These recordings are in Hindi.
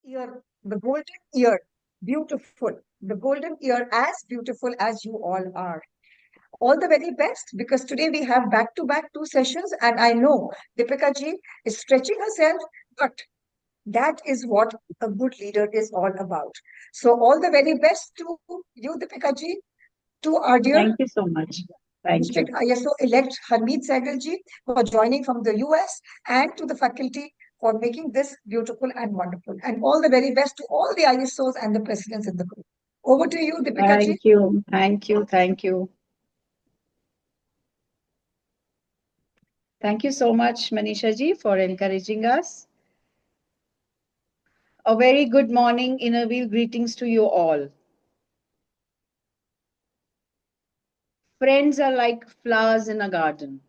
Ear, the golden ear, beautiful. The golden ear, as beautiful as you all are. All the very best, because today we have back to back two sessions, and I know Deepika ji is stretching herself, but that is what a good leader is all about. So, all the very best to you, Deepika ji, to our dear Thank you so much. Thank District you. ISO elect Harmeet Sehgal ji for joining from the US, and to the faculty for making this beautiful and wonderful. And all the very best to all the ISOs and the presidents in the group. Over to you, Deepika ji. Thank you. Thank you. Thank you. Thank you so much, Manisha ji, for encouraging us. A very good morning, inner wheel greetings to you all. Friends are like flowers in a garden,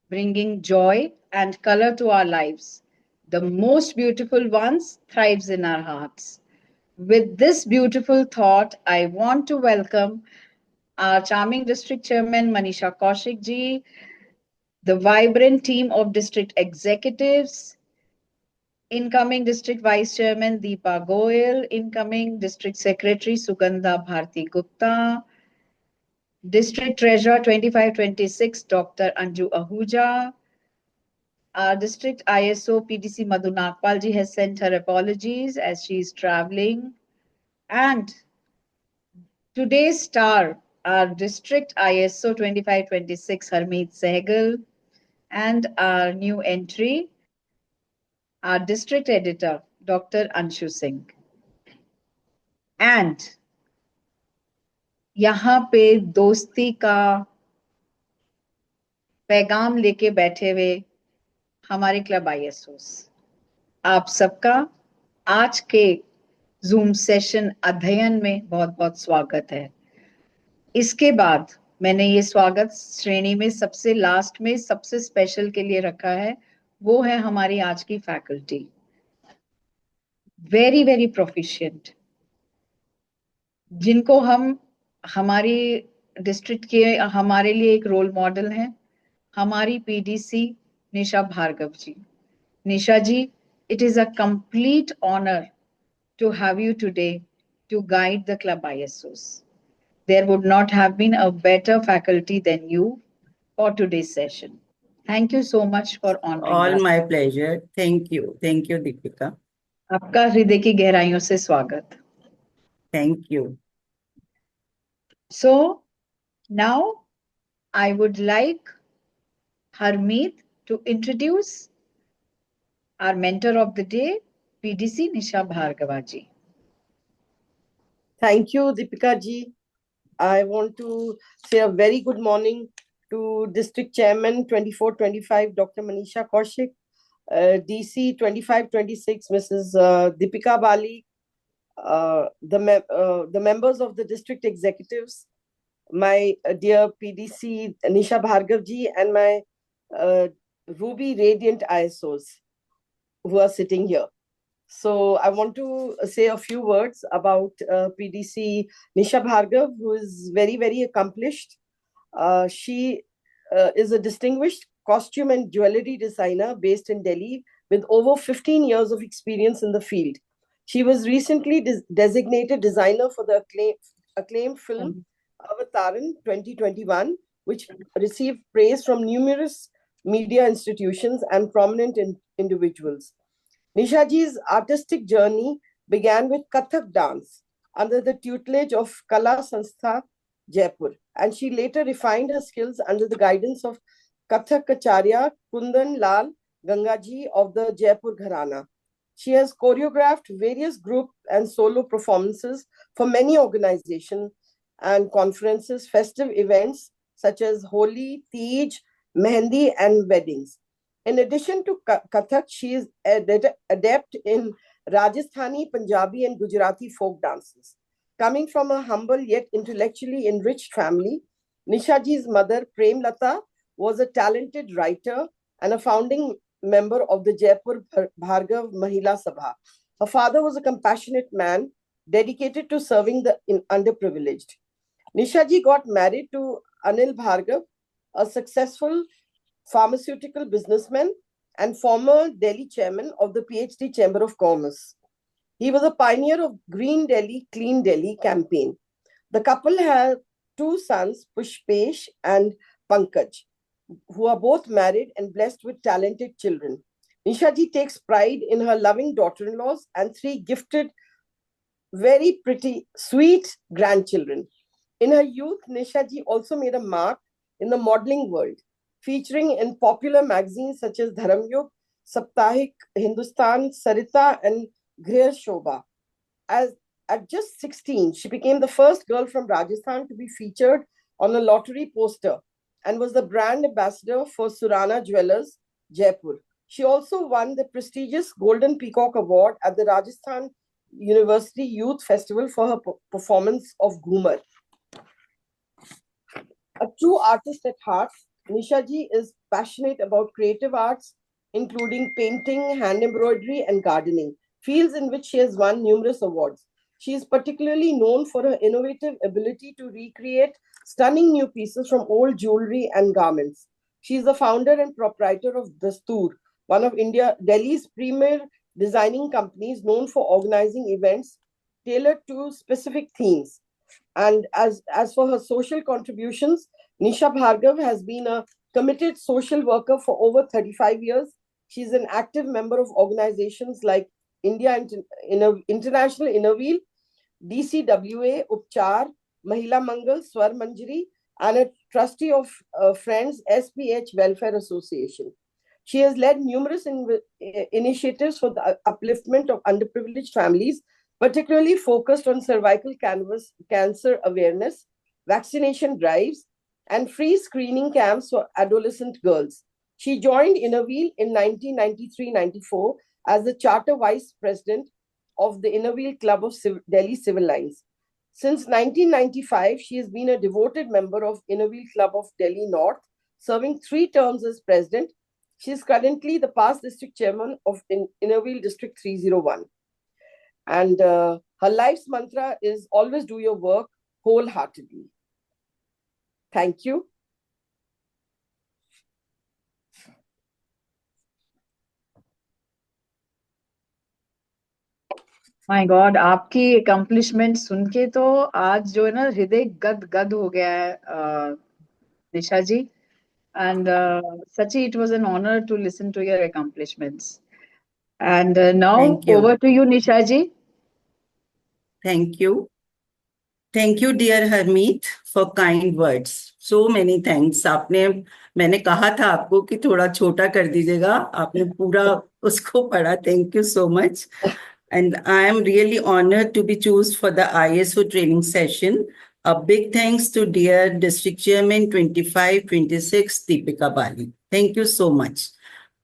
bringing joy and color to our lives. The most beautiful ones thrives in our hearts. With this beautiful thought, I want to welcome our charming district chairman Manisha Kaushik ji, the vibrant team of district executives, incoming district vice chairman Deepa Goyal, incoming district secretary Sugandha Bharti Gupta, district treasurer 2526 Dr. Anju Ahuja. Our district ISO PDC Madhu Nagpal ji has sent her apologies as she is traveling. And today's star, our district ISO 2526 Harmeet Sehgal, and our new entry, our district editor, Dr. Anshu Singh. And यहाँ पे दोस्ती का पैगाम लेके बैठे हुए हमारे क्लब आईएसओस, आप सबका आज के जूम सेशन अध्ययन में बहुत बहुत स्वागत है। इसके बाद मैंने ये स्वागत श्रेणी में सबसे लास्ट में सबसे स्पेशल के लिए रखा है, वो है हमारी आज की फैकल्टी, वेरी वेरी प्रोफिशिएंट, जिनको हम हमारी डिस्ट्रिक्ट के हमारे लिए एक रोल मॉडल हैं, हमारी PDC Nisha Bhargava ji. Nisha ji, it is a complete honor to have you today to guide the club ISOs. There would not have been a better faculty than you for today's session. Thank you so much for honoring All us. my pleasure. Thank you. Thank you, Deepika. आपका हृदय की गहराइयों से स्वागत। Thank you. So now I would like Harmeet to introduce our mentor of the day, PDC Nisha Bhargava ji. Thank you, Deepika ji. I want to say a very good morning to District Chairman 2425, Dr. Manisha Kaushik, DC 2526, Mrs. Deepika Bali, the members of the district executives, my dear PDC Nisha Bhargav ji, and my Ruby Radiant ISOs who are sitting here. So I want to say a few words about PDC Nisha Bhargav, who is very, very accomplished. She is a distinguished costume and jewelry designer based in Delhi with over 15 years of experience in the field. She was recently designated designer for the acclaimed film Avataran 2021, which received praise from numerous media institutions and prominent individuals. Nisha ji's artistic journey began with Kathak dance under the tutelage of Kala Sanstha, Jaipur, and she later refined her skills under the guidance of Kathak Acharya Kundan Lal Gangaji of the Jaipur Gharana. She has choreographed various group and solo performances for many organizations and conferences, festive events such as Holi, Tej, Mehendi, and weddings. In addition to Kathak, she is adept in Rajasthani, Punjabi, and Gujarati folk dances. Coming from a humble yet intellectually enriched family, Nisha ji's mother, Prem Lata, was a talented writer and a founding member of the Jaipur Bhargav Mahila Sabha. Her father was a compassionate man dedicated to serving the underprivileged. Nisha ji got married to Anil Bhargav, a successful pharmaceutical businessman and former Delhi chairman of the PhD Chamber of Commerce. He was a pioneer of Green Delhi, Clean Delhi campaign. The couple have two sons, Pushpesh and Pankaj, who are both married and blessed with talented children. Nisha ji takes pride in her loving daughter-in-laws and three gifted, very pretty, sweet grandchildren. In her youth, Nisha ji also made a mark in the modeling world, featuring in popular magazines such as Dharamyog, Saptahik, Hindustan, Sarita, and Griha Shobha. At just 16, she became the first girl from Rajasthan to be featured on a lottery poster and was the brand ambassador for Surana Jewelers, Jaipur. She also won the prestigious Golden Peacock Award at the Rajasthan University Youth Festival for her performance of Ghumar. A true artist at heart, Nisha ji is passionate about creative arts, including painting, hand embroidery, and gardening, fields in which she has won numerous awards. She is particularly known for her innovative ability to recreate stunning new pieces from old jewelry and garments. She is the founder and proprietor of Dastoor, one of Delhi's premier designing companies known for organizing events tailored to specific themes. And as for her social contributions, Nisha Bhargav has been a committed social worker for over 35 years. She is an active member of organizations like International Innerwheel, DCWA, Upchar, Mahila Mangal, Swar Manjari, and a trustee of Friends SPH Welfare Association. She has led numerous initiatives for the upliftment of underprivileged families, particularly focused on cervical cancer awareness, vaccination drives, and free screening camps for adolescent girls. She joined Innerwheel in 1993-94 as the Charter Vice President of the Innerwheel Club of Delhi Civil Lines. Since 1995, she has been a devoted member of Innerwheel Club of Delhi North, serving 3 terms as president. She is currently the past district chairman of Innerwheel District 301. And her life's mantra is always do your work wholeheartedly. Thank you. My God, आपकी अकम्पलिशमेंट सुन के तो आज जो है ना हृदय गद गद हो गया है निशा जी. And Sachi, it was an honor to listen to your accomplishments. And now Thank you. over to you, Nisha ji. Thank you. Thank you, dear Harmeet, for kind words. So many thanks. मैंने कहा था आपको कि थोड़ा छोटा कर दीजिएगा, आपने पूरा उसको पढ़ा. Thank you so much. And I am really honored to be chosen for the ISO training session. A big thanks to dear District Chairman 25-26 Deepika Bali. Thank you so much.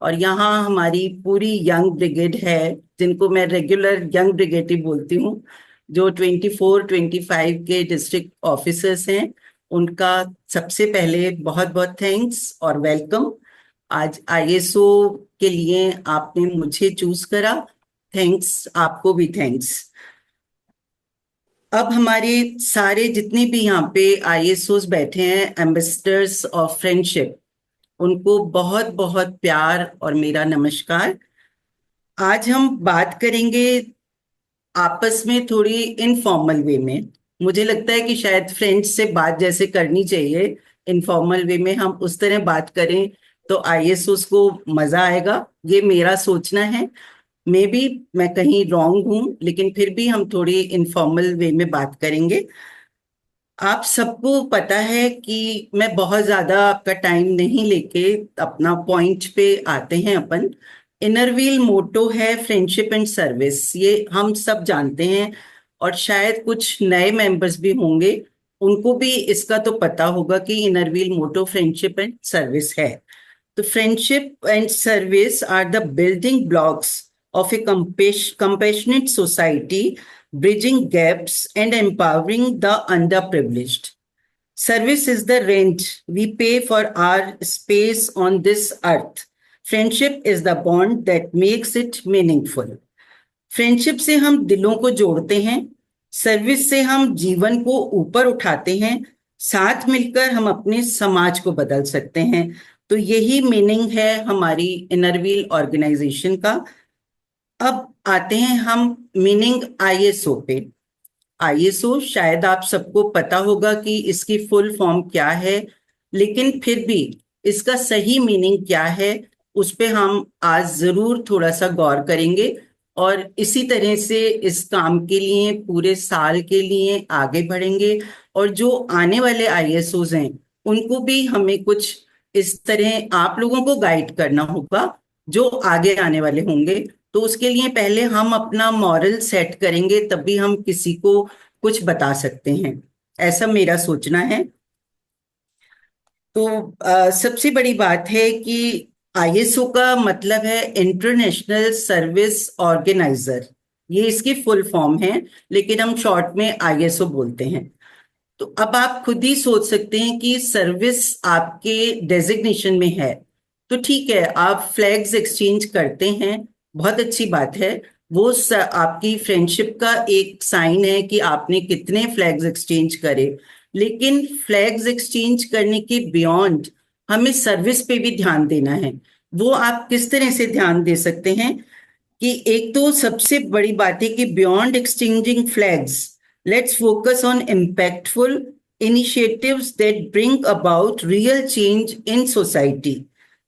और यहाँ हमारी पूरी यंग ब्रिगेड है, जिनको मैं रेगुलर यंग ब्रिगेड ही बोलती हूँ, जो 24-25 के डिस्ट्रिक्ट ऑफिसर्स हैं, उनका सबसे पहले बहुत बहुत थैंक्स और वेलकम. आज ISO के लिए आपने मुझे चूज करा, थैंक्स. आपको भी थैंक्स. अब हमारे सारे जितने भी यहाँ पे ISOs बैठे हैं, एम्बेसडर्स ऑफ फ्रेंडशिप, उनको बहुत बहुत प्यार और मेरा नमस्कार. आज हम बात करेंगे आपस में थोड़ी इनफॉर्मल वे में. मुझे लगता है कि शायद फ्रेंड्स से बात जैसे करनी चाहिए, इनफॉर्मल वे में हम उस तरह बात करें तो ISOs को मजा आएगा. ये मेरा सोचना है. मे बी मैं कहीं रॉन्ग हूं, लेकिन फिर भी हम थोड़ी इनफॉर्मल वे में बात करेंगे. आप सबको पता है कि मैं बहुत ज्यादा आपका टाइम नहीं लेके अपना पॉइंट पे आते हैं. अपन इनरव्हील मोटो है फ्रेंडशिप एंड सर्विस, ये हम सब जानते हैं, और शायद कुछ नए मेंबर्स भी होंगे, उनको भी इसका तो पता होगा कि Inner Wheel motto friendship and service है. तो friendship and service are the building blocks of a compassionate society, bridging gaps and empowering the underprivileged. Service is the rent we pay for our space on this earth. Friendship is the bond that makes it meaningful. Friendship से हम दिलों को जोड़ते हैं, सर्विस से हम जीवन को ऊपर उठाते हैं, साथ मिलकर हम अपने समाज को बदल सकते हैं. तो यही मीनिंग है हमारी इनरव्हील ऑर्गेनाइजेशन का. अब आते हैं हम मीनिंग आईएसओ पे। आईएसओ शायद आप सबको पता होगा कि इसकी फुल फॉर्म क्या है, लेकिन फिर भी इसका सही मीनिंग क्या है उस पे हम आज जरूर थोड़ा सा गौर करेंगे, और इसी तरह से इस काम के लिए पूरे साल के लिए आगे बढ़ेंगे। और जो आने वाले आईएसओज हैं उनको भी हमें कुछ इस तरह आप लोगों को गाइड करना होगा जो आगे आने वाले होंगे। तो उसके लिए पहले हम अपना मॉरल सेट करेंगे, तभी हम किसी को कुछ बता सकते हैं, ऐसा मेरा सोचना है। तो सबसे बड़ी बात है कि आईएसओ का मतलब है इंटरनेशनल सर्विस ऑर्गेनाइजर। ये इसकी फुल फॉर्म है, लेकिन हम शॉर्ट में आईएसओ बोलते हैं। तो अब आप खुद ही सोच सकते हैं कि सर्विस आपके डेजिग्नेशन में है, तो ठीक है, आप फ्लैग्स एक्सचेंज करते हैं, बहुत अच्छी बात है। वो आपकी फ्रेंडशिप का एक साइन है कि आपने कितने फ्लैग्स एक्सचेंज करे। लेकिन फ्लैग्स एक्सचेंज करने के बियॉन्ड हमें सर्विस पे भी ध्यान देना है। वो आप किस तरह से ध्यान दे सकते हैं कि एक तो सबसे बड़ी बात है कि beyond exchanging flags, let's focus on impactful initiatives that bring about real change in society.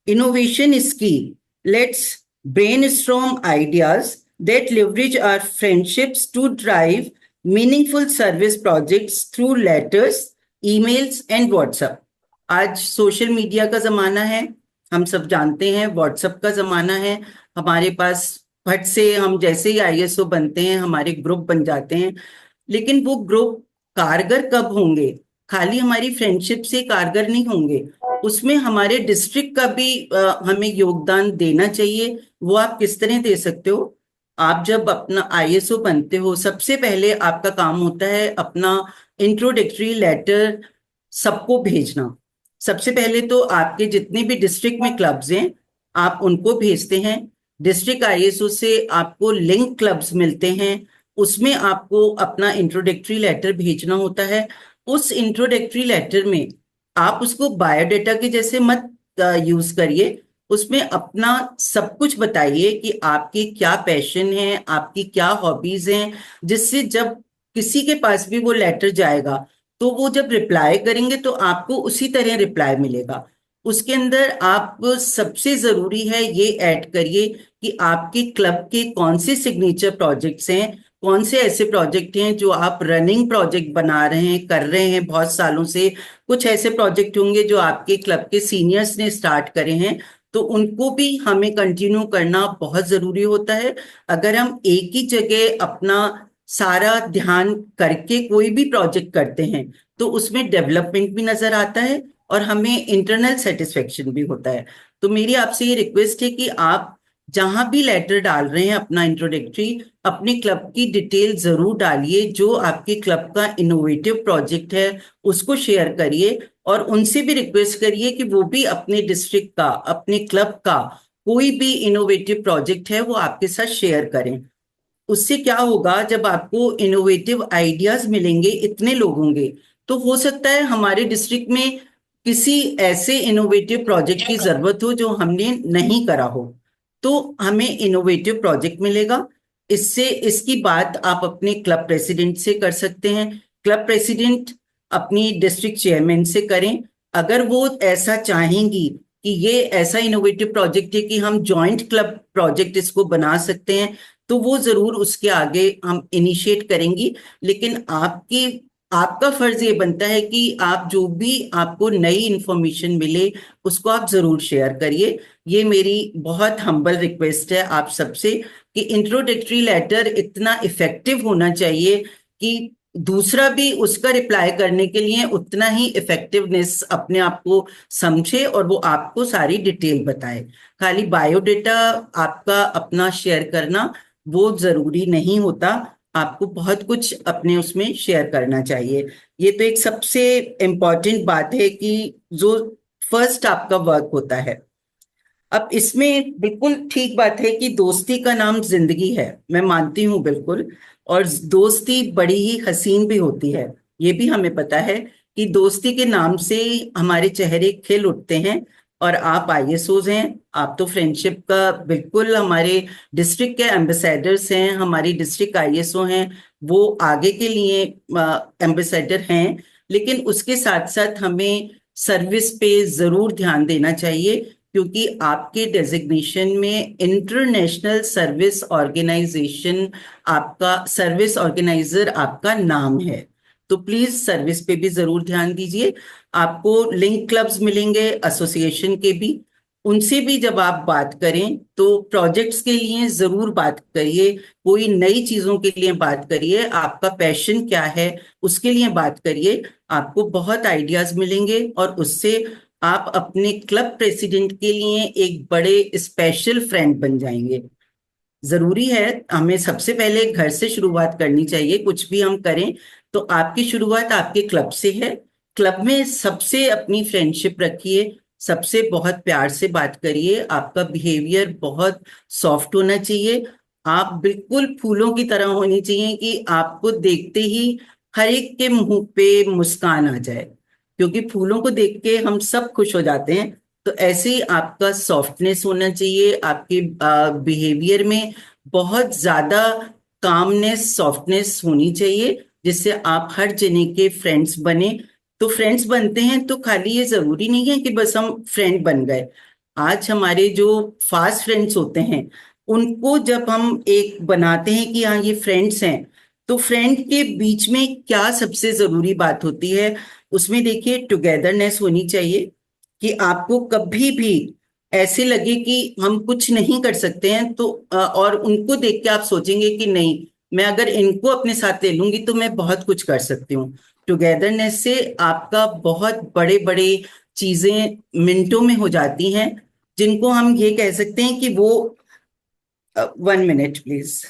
Innovation is key. Let's brainstorm ideas that leverage our friendships to drive meaningful service projects through letters, emails, and WhatsApp. आज सोशल मीडिया का जमाना है, हम सब जानते हैं, व्हाट्सएप का जमाना है। हमारे पास फट से हम जैसे ही आईएसओ बनते हैं हमारे ग्रुप बन जाते हैं, लेकिन वो ग्रुप कारगर कब होंगे? खाली हमारी फ्रेंडशिप से कारगर नहीं होंगे, उसमें हमारे डिस्ट्रिक्ट का भी हमें योगदान देना चाहिए। वो आप किस तरह दे सकते हो? आप जब अपना आईएसओ बनते हो, सबसे पहले आपका काम होता है अपना इंट्रोडक्टरी लेटर सबको भेजना। सबसे पहले तो आपके जितने भी डिस्ट्रिक्ट में क्लब्स हैं आप उनको भेजते हैं। डिस्ट्रिक्ट आईएसओ से आपको लिंक क्लब्स मिलते हैं, उसमें आपको अपना इंट्रोडक्टरी लेटर भेजना होता है। उस इंट्रोडक्टरी लेटर में आप उसको बायोडाटा के जैसे मत यूज करिए, उसमें अपना सब कुछ बताइए कि आपकी क्या पैशन है, आपकी क्या हॉबीज हैं, जिससे जब किसी के पास भी वो लेटर जाएगा तो वो जब रिप्लाई करेंगे तो आपको उसी तरह रिप्लाई मिलेगा। उसके अंदर आप सबसे जरूरी है ये ऐड करिए कि आपके क्लब के कौन से सिग्नेचर प्रोजेक्ट्स हैं, कौन से ऐसे प्रोजेक्ट हैं जो आप रनिंग प्रोजेक्ट बना रहे हैं, कर रहे हैं बहुत सालों से। कुछ ऐसे प्रोजेक्ट होंगे जो आपके क्लब के सीनियर्स ने स्टार्ट करे हैं, तो उनको भी हमें कंटिन्यू करना बहुत जरूरी होता है। अगर हम एक ही जगह अपना सारा ध्यान करके कोई भी प्रोजेक्ट करते हैं तो उसमें डेवलपमेंट भी नजर आता है और हमें इंटरनल सेटिस्फेक्शन भी होता है। तो मेरी आपसे ये रिक्वेस्ट है कि आप जहां भी लेटर डाल रहे हैं अपना इंट्रोडक्टरी, अपने क्लब की डिटेल जरूर डालिए, जो आपके क्लब का इनोवेटिव प्रोजेक्ट है उसको शेयर करिए, और उनसे भी रिक्वेस्ट करिए कि वो भी अपने डिस्ट्रिक्ट का, अपने क्लब का कोई भी इनोवेटिव प्रोजेक्ट है वो आपके साथ शेयर करें। उससे क्या होगा, जब आपको इनोवेटिव आइडियाज मिलेंगे, इतने लोग होंगे, तो हो सकता है हमारे डिस्ट्रिक्ट में किसी ऐसे इनोवेटिव प्रोजेक्ट की जरूरत हो जो हमने नहीं करा हो, तो हमें इनोवेटिव प्रोजेक्ट मिलेगा। इससे इसकी बात आप अपने क्लब प्रेसिडेंट से कर सकते हैं, क्लब प्रेसिडेंट अपनी डिस्ट्रिक्ट चेयरमैन से करें। अगर वो ऐसा चाहेंगी कि ये ऐसा इनोवेटिव प्रोजेक्ट है कि हम जॉइंट क्लब प्रोजेक्ट इसको बना सकते हैं, तो वो जरूर उसके आगे हम इनिशिएट करेंगी। लेकिन आपका फर्ज ये बनता है कि आप जो भी आपको नई इंफॉर्मेशन मिले उसको आप जरूर शेयर करिए। ये मेरी बहुत हम्बल रिक्वेस्ट है आप सबसे कि इंट्रोडक्टरी लेटर इतना इफेक्टिव होना चाहिए कि दूसरा भी उसका रिप्लाई करने के लिए उतना ही इफेक्टिवनेस अपने आप को समझे और वो आपको सारी डिटेल बताए। खाली बायोडेटा आपका अपना शेयर करना वो जरूरी नहीं होता, आपको बहुत कुछ अपने उसमें शेयर करना चाहिए। ये तो एक सबसे इम्पोर्टेंट बात है कि जो फर्स्ट आपका वर्क होता है। अब इसमें बिल्कुल ठीक बात है कि दोस्ती का नाम जिंदगी है, मैं मानती हूँ बिल्कुल, और दोस्ती बड़ी ही हसीन भी होती है। ये भी हमें पता है कि दोस्ती के नाम से हमारे चेहरे खिल उठते हैं और आप आईएसओज हैं। आप तो फ्रेंडशिप का बिल्कुल हमारे डिस्ट्रिक्ट के एम्बेसडर्स हैं, हमारी डिस्ट्रिक्ट आईएसओ हैं, वो आगे के लिए एम्बेसडर हैं। लेकिन उसके साथ साथ हमें सर्विस पे जरूर ध्यान देना चाहिए, क्योंकि आपके डेजिग्नेशन में इंटरनेशनल सर्विस ऑर्गेनाइजेशन, आपका सर्विस ऑर्गेनाइजर आपका नाम है। तो प्लीज सर्विस पे भी जरूर ध्यान दीजिए। आपको लिंक क्लब्स मिलेंगे एसोसिएशन के भी, उनसे भी जब आप बात करें तो प्रोजेक्ट्स के लिए जरूर बात करिए, कोई नई चीजों के लिए बात करिए, आपका पैशन क्या है उसके लिए बात करिए। आपको बहुत आइडियाज मिलेंगे और उससे आप अपने क्लब प्रेसिडेंट के लिए एक बड़े स्पेशल फ्रेंड बन जाएंगे। जरूरी है, हमें सबसे पहले घर से शुरुआत करनी चाहिए। कुछ भी हम करें तो आपकी शुरुआत आपके क्लब से है। क्लब में सबसे अपनी फ्रेंडशिप रखिए, सबसे बहुत प्यार से बात करिए, आपका बिहेवियर बहुत सॉफ्ट होना चाहिए। आप बिल्कुल फूलों की तरह होनी चाहिए कि आपको देखते ही हर एक के मुंह पे मुस्कान आ जाए, क्योंकि फूलों को देख के हम सब खुश हो जाते हैं। तो ऐसे ही आपका सॉफ्टनेस होना चाहिए, आपके बिहेवियर में बहुत ज्यादा कामनेस, सॉफ्टनेस होनी चाहिए, जिससे आप हर जने के फ्रेंड्स बने। तो फ्रेंड्स बनते हैं तो खाली ये जरूरी नहीं है कि बस हम फ्रेंड बन गए। आज हमारे जो फास्ट फ्रेंड्स होते हैं, उनको जब हम एक बनाते हैं कि हाँ ये फ्रेंड्स हैं, तो फ्रेंड के बीच में क्या सबसे जरूरी बात होती है, उसमें देखिए टुगेदरनेस होनी चाहिए, कि आपको कभी भी ऐसे लगे कि हम कुछ नहीं कर सकते हैं तो और उनको देख के आप सोचेंगे कि नहीं, मैं अगर इनको अपने साथ ले लूंगी तो मैं बहुत कुछ कर सकती हूँ। टुगेदरनेस से आपका बहुत बड़े बड़े चीजें मिनटों में हो जाती हैं, जिनको हम ये कह सकते हैं कि वो 1 मिनट प्लीज,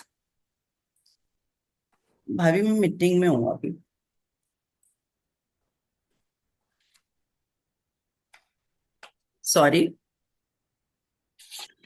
भाभी मैं मीटिंग में हूँ अभी। सॉरी।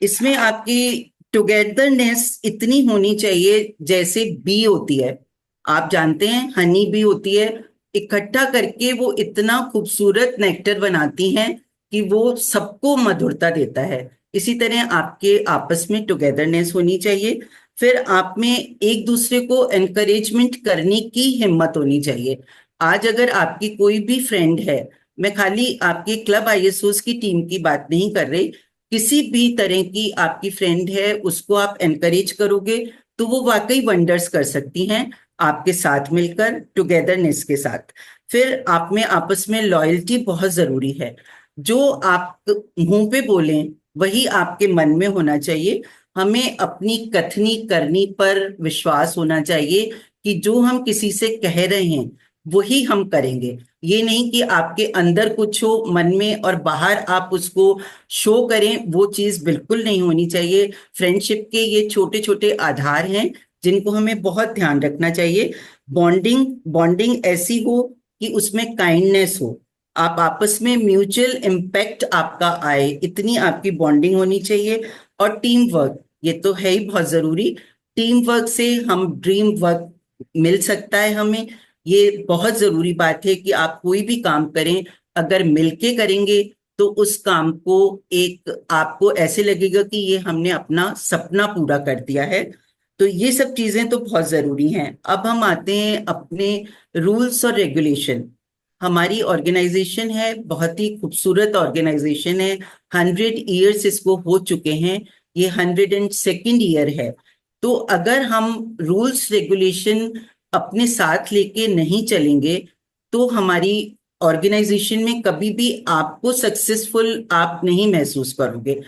इसमें आपकी टुगेदरनेस इतनी होनी चाहिए जैसे बी होती है, आप जानते हैं हनी बी होती है, इकट्ठा करके वो इतना खूबसूरत नेक्टर बनाती हैं कि वो सबको मधुरता देता है। इसी तरह आपके आपस में टुगेदरनेस होनी चाहिए। फिर आप में एक दूसरे को एनकरेजमेंट करने की हिम्मत होनी चाहिए। आज अगर आपकी कोई भी फ्रेंड है, मैं खाली आपके क्लब आईएसओस की टीम की बात नहीं कर रही, किसी भी तरह की आपकी फ्रेंड है, उसको आप एनकरेज करोगे तो वो वाकई वंडर्स कर सकती हैं आपके साथ मिलकर, टुगेदरनेस के साथ। फिर आप में आपस में लॉयल्टी बहुत जरूरी है। जो आप मुंह पे बोलें वही आपके मन में होना चाहिए। हमें अपनी कथनी करनी पर विश्वास होना चाहिए कि जो हम किसी से कह रहे हैं वही हम करेंगे। ये नहीं कि आपके अंदर कुछ हो मन में और बाहर आप उसको शो करें, वो चीज बिल्कुल नहीं होनी चाहिए। फ्रेंडशिप के ये छोटे छोटे आधार हैं जिनको हमें बहुत ध्यान रखना चाहिए। बॉन्डिंग बॉन्डिंग ऐसी हो कि उसमें काइंडनेस हो, आप आपस में म्यूचुअल इम्पैक्ट आपका आए, इतनी आपकी बॉन्डिंग होनी चाहिए। और टीम वर्क, ये तो है ही बहुत जरूरी। टीम वर्क से हम ड्रीम वर्क मिल सकता है हमें। ये बहुत जरूरी बात है कि आप कोई भी काम करें, अगर मिलके करेंगे तो उस काम को एक आपको ऐसे लगेगा कि ये हमने अपना सपना पूरा कर दिया है। तो ये सब चीजें तो बहुत जरूरी हैं। अब हम आते हैं अपने रूल्स और रेगुलेशन। हमारी ऑर्गेनाइजेशन है, बहुत ही खूबसूरत ऑर्गेनाइजेशन है, 100 ईयर्स इसको हो चुके हैं, ये 102nd ईयर है। तो अगर हम रूल्स रेगुलेशन अपने साथ लेके नहीं चलेंगे तो हमारी ऑर्गेनाइजेशन में कभी भी आपको सक्सेसफुल आप नहीं महसूस करोगे।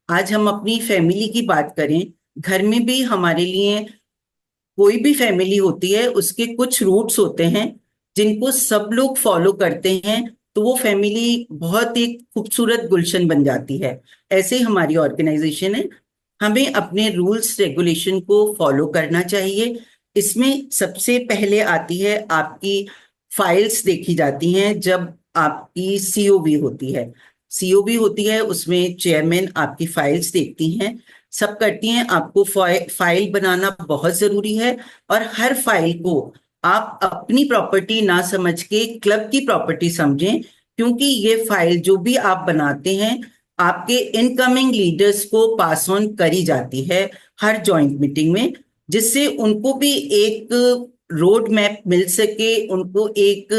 आज हम अपनी फैमिली की बात करें, घर में भी हमारे लिए कोई भी फैमिली होती है, उसके कुछ रूट्स होते हैं जिनको सब लोग फॉलो करते हैं, तो वो फैमिली बहुत एक खूबसूरत गुलशन बन जाती है। ऐसे ही हमारी ऑर्गेनाइजेशन है, हमें अपने रूल्स रेगुलेशन को फॉलो करना चाहिए। इसमें सबसे पहले आती है आपकी फाइल्स देखी जाती हैं। जब आपकी सीओबी होती है, सीओबी होती है उसमें चेयरमैन आपकी फाइल्स देखती हैं, सब करती हैं। आपको फाइल बनाना बहुत जरूरी है, और हर फाइल को आप अपनी प्रॉपर्टी ना समझ के क्लब की प्रॉपर्टी समझें, क्योंकि ये फाइल जो भी आप बनाते हैं आपके इनकमिंग लीडर्स को पास ऑन करी जाती है हर जॉइंट मीटिंग में, जिससे उनको भी एक रोड मैप मिल सके, उनको एक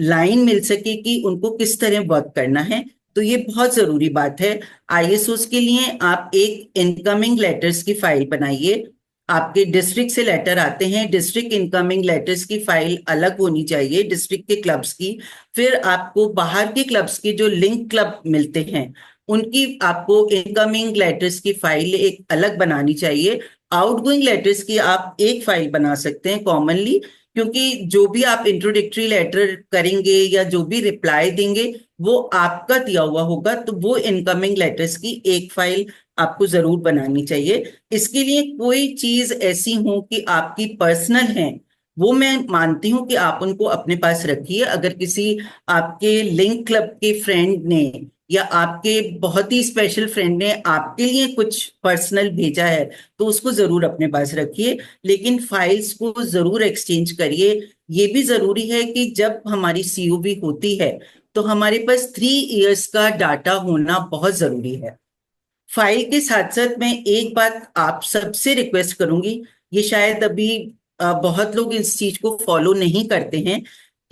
लाइन मिल सके कि उनको किस तरह वर्क करना है। तो ये बहुत जरूरी बात है। आईएसओस के लिए आप एक इनकमिंग लेटर्स की फाइल बनाइए। आपके डिस्ट्रिक्ट से लेटर आते हैं, डिस्ट्रिक्ट इनकमिंग लेटर्स की फाइल अलग होनी चाहिए डिस्ट्रिक्ट के क्लब्स की। फिर आपको बाहर के क्लब्स के जो लिंक क्लब मिलते हैं उनकी आपको इनकमिंग लेटर्स की फाइल एक अलग बनानी चाहिए। आउटगोइंग लेटर्स की आप एक फाइल बना सकते हैं कॉमनली, क्योंकि जो भी आप इंट्रोडक्टरी लेटर करेंगे या जो भी रिप्लाई देंगे वो आपका दिया हुआ होगा, तो वो इनकमिंग लेटर्स की एक फाइल आपको जरूर बनानी चाहिए। इसके लिए कोई चीज ऐसी हो कि आपकी पर्सनल है, वो मैं मानती हूं कि आप उनको अपने पास रखिए। अगर किसी आपके लिंक क्लब के फ्रेंड ने या आपके बहुत ही स्पेशल फ्रेंड ने आपके लिए कुछ पर्सनल भेजा है तो उसको जरूर अपने पास रखिए, लेकिन फाइल्स को जरूर एक्सचेंज करिए। ये भी जरूरी है कि जब हमारी सीओबी होती है तो हमारे पास 3 इयर्स का डाटा होना बहुत जरूरी है। फाइल के साथ साथ मैं एक बात आप सबसे रिक्वेस्ट करूंगी, ये शायद अभी बहुत लोग इस चीज को फॉलो नहीं करते हैं,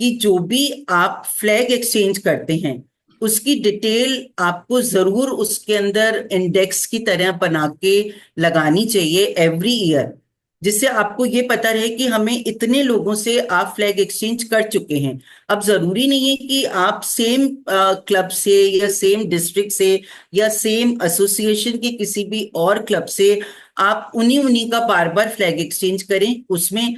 कि जो भी आप फ्लैग एक्सचेंज करते हैं उसकी डिटेल आपको जरूर उसके अंदर इंडेक्स की तरह बना के लगानी चाहिए एवरी ईयर, जिससे आपको ये पता रहे कि हमें इतने लोगों से आप फ्लैग एक्सचेंज कर चुके हैं। अब जरूरी नहीं है कि आप सेम क्लब से या सेम डिस्ट्रिक्ट से या सेम एसोसिएशन के किसी भी और क्लब से आप उन्हीं उन्हीं का बार बार फ्लैग एक्सचेंज करें। उसमें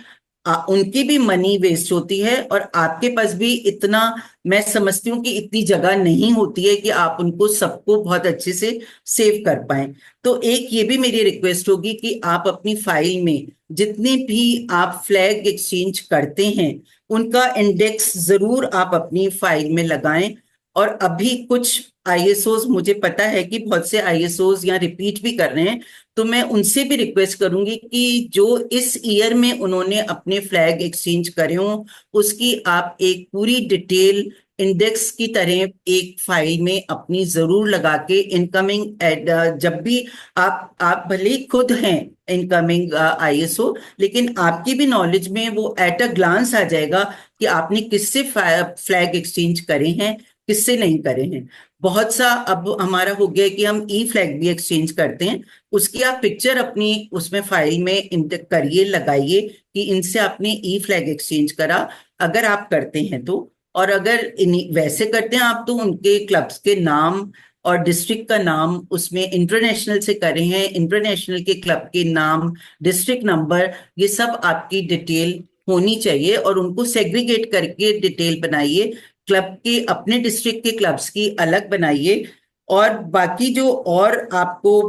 उनकी भी मनी वेस्ट होती है और आपके पास भी इतना, मैं समझती हूँ कि इतनी जगह नहीं होती है कि आप उनको सबको बहुत अच्छे से सेव कर पाए। तो एक ये भी मेरी रिक्वेस्ट होगी कि आप अपनी फाइल में जितने भी आप फ्लैग एक्सचेंज करते हैं उनका इंडेक्स जरूर आप अपनी फाइल में लगाएं। और अभी कुछ आईएसओस, मुझे पता है कि बहुत से आईएसओस यहाँ रिपीट भी कर रहे हैं, तो मैं उनसे भी रिक्वेस्ट करूंगी कि जो इस ईयर में उन्होंने अपने फ्लैग एक्सचेंज करे हों उसकी आप एक पूरी डिटेल इंडेक्स की तरह एक फाइल में अपनी जरूर लगा के इनकमिंग जब भी आप भले ही खुद हैं इनकमिंग आईएसओ, लेकिन आपकी भी नॉलेज में वो एट अ ग्लांस आ जाएगा कि आपने किससे फ्लैग एक्सचेंज करे हैं, किससे नहीं करे हैं। बहुत सा अब हमारा हो गया कि हम ई फ्लैग भी एक्सचेंज करते हैं, उसकी आप पिक्चर अपनी उसमें फाइल में इंटर करिए, लगाइए कि इनसे आपने ई फ्लैग एक्सचेंज करा, अगर आप करते हैं तो। और अगर वैसे करते हैं आप तो उनके क्लब्स के नाम और डिस्ट्रिक्ट का नाम उसमें इंटरनेशनल से करे हैं, इंटरनेशनल के क्लब के नाम, डिस्ट्रिक्ट नंबर, ये सब आपकी डिटेल होनी चाहिए और उनको सेग्रीगेट करके डिटेल बनाइए। क्लब के अपने डिस्ट्रिक्ट के क्लब्स की अलग बनाइए और बाकी जो और आपको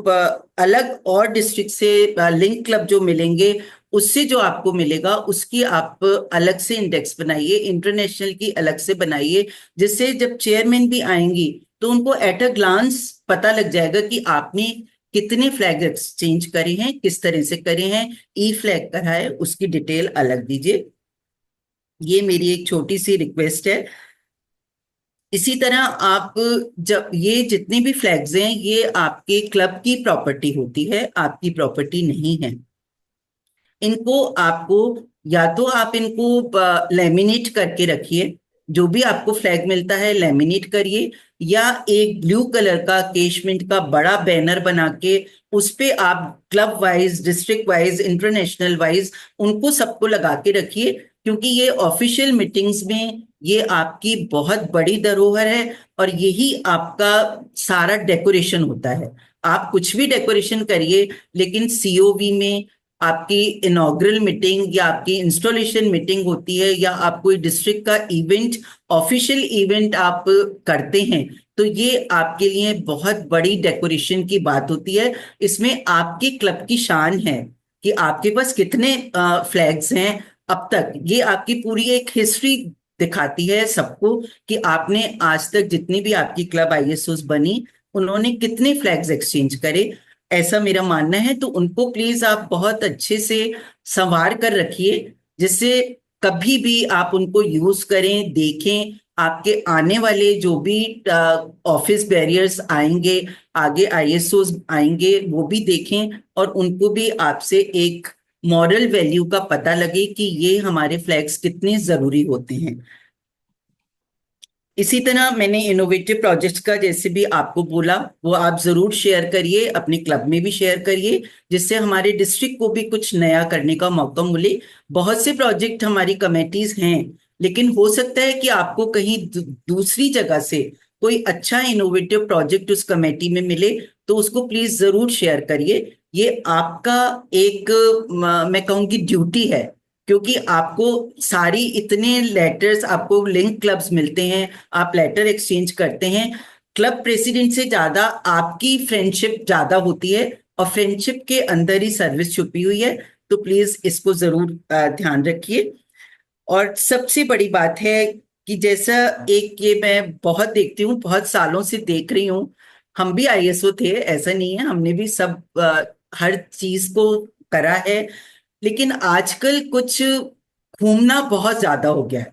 अलग और डिस्ट्रिक्ट से लिंक क्लब जो मिलेंगे उससे जो आपको मिलेगा उसकी आप अलग से इंडेक्स बनाइए, इंटरनेशनल की अलग से बनाइए, जिससे जब चेयरमैन भी आएंगी तो उनको एट अ ग्लांस पता लग जाएगा कि आपने कितने फ्लैग एक्सचेंज करे हैं, किस तरह से करे हैं, ई फ्लैग करा है उसकी डिटेल अलग दीजिए। ये मेरी एक छोटी सी रिक्वेस्ट है। इसी तरह आप जब ये जितने भी फ्लैग्स हैं ये आपके क्लब की प्रॉपर्टी होती है, आपकी प्रॉपर्टी नहीं है। इनको आपको या तो आप इनको लेमिनेट करके रखिए, जो भी आपको फ्लैग मिलता है लेमिनेट करिए, या एक ब्लू कलर का केशमेंट का बड़ा बैनर बना के उस पे आप club wise, district wise, international wise उनको सबको लगा के रखिए, क्योंकि ये ऑफिशियल मीटिंग्स में ये आपकी बहुत बड़ी धरोहर है और यही आपका सारा डेकोरेशन होता है। आप कुछ भी डेकोरेशन करिए, लेकिन सीओवी में आपकी इनॉग्रल मीटिंग या आपकी इंस्टॉलेशन मीटिंग होती है या आप कोई डिस्ट्रिक्ट का इवेंट, ऑफिशियल इवेंट आप करते हैं, तो ये आपके लिए बहुत बड़ी डेकोरेशन की बात होती है। इसमें आपके क्लब की शान है कि आपके पास कितने फ्लैग्स हैं अब तक। ये आपकी पूरी एक हिस्ट्री दिखाती है सबको कि आपने आज तक जितनी भी आपकी क्लब आईएसओस बनी उन्होंने कितने फ्लैग्स एक्सचेंज करे, ऐसा मेरा मानना है। तो उनको प्लीज आप बहुत अच्छे से संवार कर रखिए, जिससे कभी भी आप उनको यूज करें, देखें, आपके आने वाले जो भी ऑफिस बैरियर्स आएंगे, आगे आईएसओस आएंगे, वो भी देखें और उनको भी आपसे एक मॉरल वैल्यू का पता लगे कि ये हमारे फ्लैग्स कितने जरूरी होते हैं। इसी तरह मैंने इनोवेटिव प्रोजेक्ट्स का जैसे भी आपको बोला, वो आप जरूर शेयर करिए, अपने क्लब में भी शेयर करिए, जिससे हमारे डिस्ट्रिक्ट को भी कुछ नया करने का मौका मिले। बहुत से प्रोजेक्ट हमारी कमेटीज हैं, लेकिन हो सकता है कि आपको कहीं दूसरी जगह से कोई अच्छा इनोवेटिव प्रोजेक्ट उस कमेटी में मिले, तो उसको प्लीज जरूर शेयर करिए। ये आपका एक मैं कहूँगी ड्यूटी है, क्योंकि आपको सारी इतने लेटर्स, आपको लिंक क्लब्स मिलते हैं, आप लेटर एक्सचेंज करते हैं। क्लब प्रेसिडेंट से ज्यादा आपकी फ्रेंडशिप ज्यादा होती है, और फ्रेंडशिप के अंदर ही सर्विस छुपी हुई है। तो प्लीज इसको जरूर ध्यान रखिए। और सबसे बड़ी बात है कि जैसा एक ये मैं बहुत देखती हूँ, बहुत सालों से देख रही हूँ, हम भी आईएसओ थे, ऐसा नहीं है, हमने भी सब हर चीज को करा है, लेकिन आजकल कुछ घूमना बहुत ज्यादा हो गया है।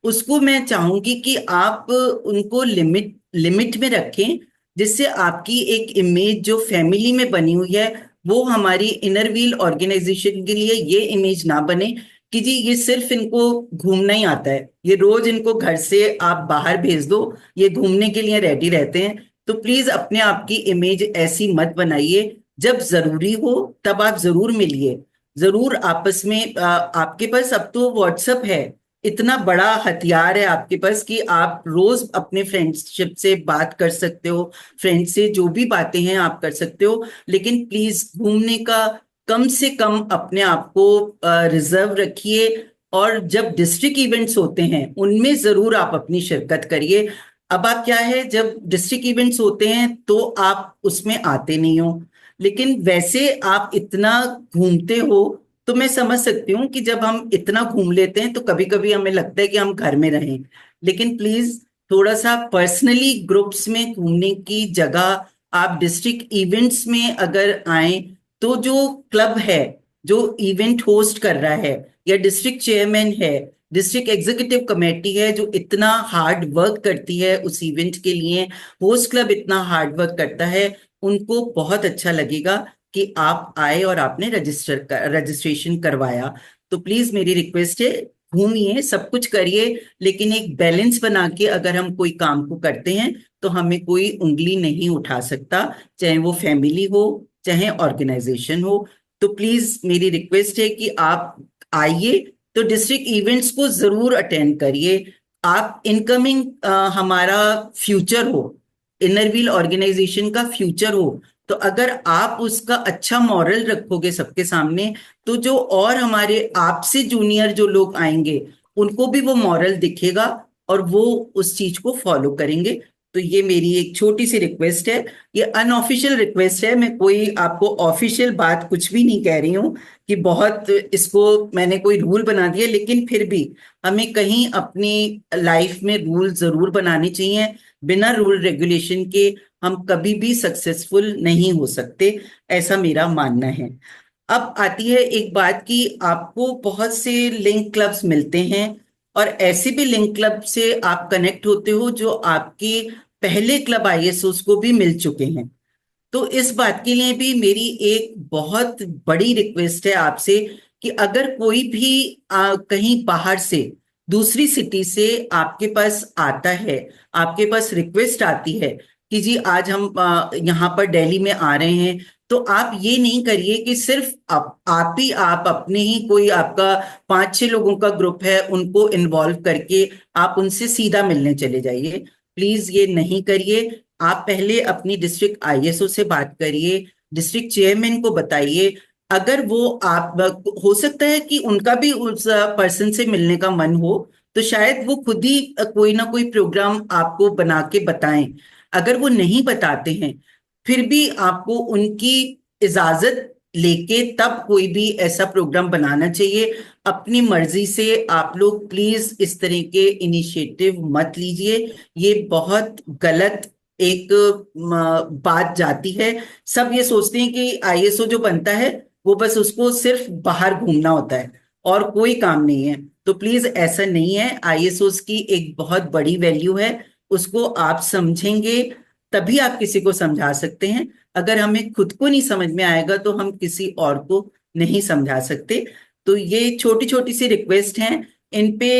उसको मैं चाहूंगी कि आप उनको लिमिट लिमिट में रखें, जिससे आपकी एक इमेज जो फैमिली में बनी हुई है, वो हमारी इनर व्हील ऑर्गेनाइजेशन के लिए ये इमेज ना बने कि जी ये सिर्फ इनको घूमना ही आता है, ये रोज इनको घर से आप बाहर भेज दो, ये घूमने के लिए रेडी रहते हैं। तो प्लीज अपने आप की इमेज ऐसी मत बनाइए। जब जरूरी हो तब आप जरूर मिलिए, जरूर आपस में आपके पास अब तो व्हाट्सएप है, इतना बड़ा हथियार है आपके पास कि आप रोज अपने फ्रेंडशिप से बात कर सकते हो, फ्रेंड से जो भी बातें हैं आप कर सकते हो। लेकिन प्लीज घूमने का कम से कम अपने आप को रिजर्व रखिए, और जब डिस्ट्रिक्ट इवेंट्स होते हैं उनमें जरूर आप अपनी शिरकत करिए। अब आप क्या है, जब डिस्ट्रिक्ट इवेंट्स होते हैं तो आप उसमें आते नहीं हो, लेकिन वैसे आप इतना घूमते हो, तो मैं समझ सकती हूँ कि जब हम इतना घूम लेते हैं तो कभी कभी हमें लगता है कि हम घर में रहें। लेकिन प्लीज थोड़ा सा पर्सनली ग्रुप्स में घूमने की जगह आप डिस्ट्रिक्ट इवेंट्स में अगर आए, तो जो क्लब है, जो इवेंट होस्ट कर रहा है, या डिस्ट्रिक्ट चेयरमैन है, डिस्ट्रिक्ट एग्जीक्यूटिव कमेटी है जो इतना हार्ड वर्क करती है उस इवेंट के लिए, होस्ट क्लब इतना हार्ड वर्क करता है, उनको बहुत अच्छा लगेगा कि आप आए और आपने रजिस्ट्रेशन करवाया। तो प्लीज मेरी रिक्वेस्ट है, घूमिए, सब कुछ करिए, लेकिन एक बैलेंस बना के अगर हम कोई काम को करते हैं तो हमें कोई उंगली नहीं उठा सकता, चाहे वो फैमिली हो चाहे ऑर्गेनाइजेशन हो। तो प्लीज मेरी रिक्वेस्ट है कि आप आइए, तो डिस्ट्रिक्ट इवेंट्स को जरूर अटेंड करिए। आप इनकमिंग हमारा फ्यूचर हो, इनर व्हील ऑर्गेनाइजेशन का फ्यूचर हो, तो अगर आप उसका अच्छा मॉरल रखोगे सबके सामने, तो जो और हमारे आपसे जूनियर जो लोग आएंगे उनको भी वो मॉरल दिखेगा और वो उस चीज को फॉलो करेंगे। तो ये मेरी एक छोटी सी रिक्वेस्ट है, ये अनऑफिशियल रिक्वेस्ट है, मैं कोई आपको ऑफिशियल बात कुछ भी नहीं कह रही हूँ कि बहुत इसको मैंने कोई रूल बना दिया, लेकिन फिर भी हमें कहीं अपनी लाइफ में रूल जरूर बनाने चाहिए। बिना रूल रेगुलेशन के हम कभी भी सक्सेसफुल नहीं हो सकते, ऐसा मेरा मानना है। अब आती है एक बात कि आपको बहुत से लिंक क्लब्स मिलते हैं, और ऐसे भी लिंक क्लब से आप कनेक्ट होते हो जो आपके पहले क्लब आईएसओस को भी मिल चुके हैं। तो इस बात के लिए भी मेरी एक बहुत बड़ी रिक्वेस्ट है आपसे कि अगर कोई भी कहीं बाहर से, दूसरी सिटी से आपके पास आता है, आपके पास रिक्वेस्ट आती है कि जी आज हम यहाँ पर दिल्ली में आ रहे हैं, तो आप ये नहीं करिए कि सिर्फ आप ही आप अपने ही कोई आपका 5-6 लोगों का ग्रुप है उनको इन्वॉल्व करके आप उनसे सीधा मिलने चले जाइए। प्लीज ये नहीं करिए। आप पहले अपनी डिस्ट्रिक्ट आईएसओ से बात करिए, डिस्ट्रिक्ट चेयरमैन को बताइए। अगर वो आप, हो सकता है कि उनका भी उस पर्सन से मिलने का मन हो, तो शायद वो खुद ही कोई ना कोई प्रोग्राम आपको बना के बताएं। अगर वो नहीं बताते हैं, फिर भी आपको उनकी इजाजत लेके तब कोई भी ऐसा प्रोग्राम बनाना चाहिए। अपनी मर्जी से आप लोग प्लीज इस तरह के इनिशिएटिव मत लीजिए, ये बहुत गलत एक बात जाती है। सब ये सोचते हैं कि आईएसओ जो बनता है वो बस उसको सिर्फ बाहर घूमना होता है और कोई काम नहीं है। तो प्लीज ऐसा नहीं है। आईएसओस की एक बहुत बड़ी वैल्यू है, उसको आप समझेंगे तभी आप किसी को समझा सकते हैं। अगर हमें खुद को नहीं समझ में आएगा तो हम किसी और को नहीं समझा सकते। तो ये छोटी छोटी सी रिक्वेस्ट हैं, इन पे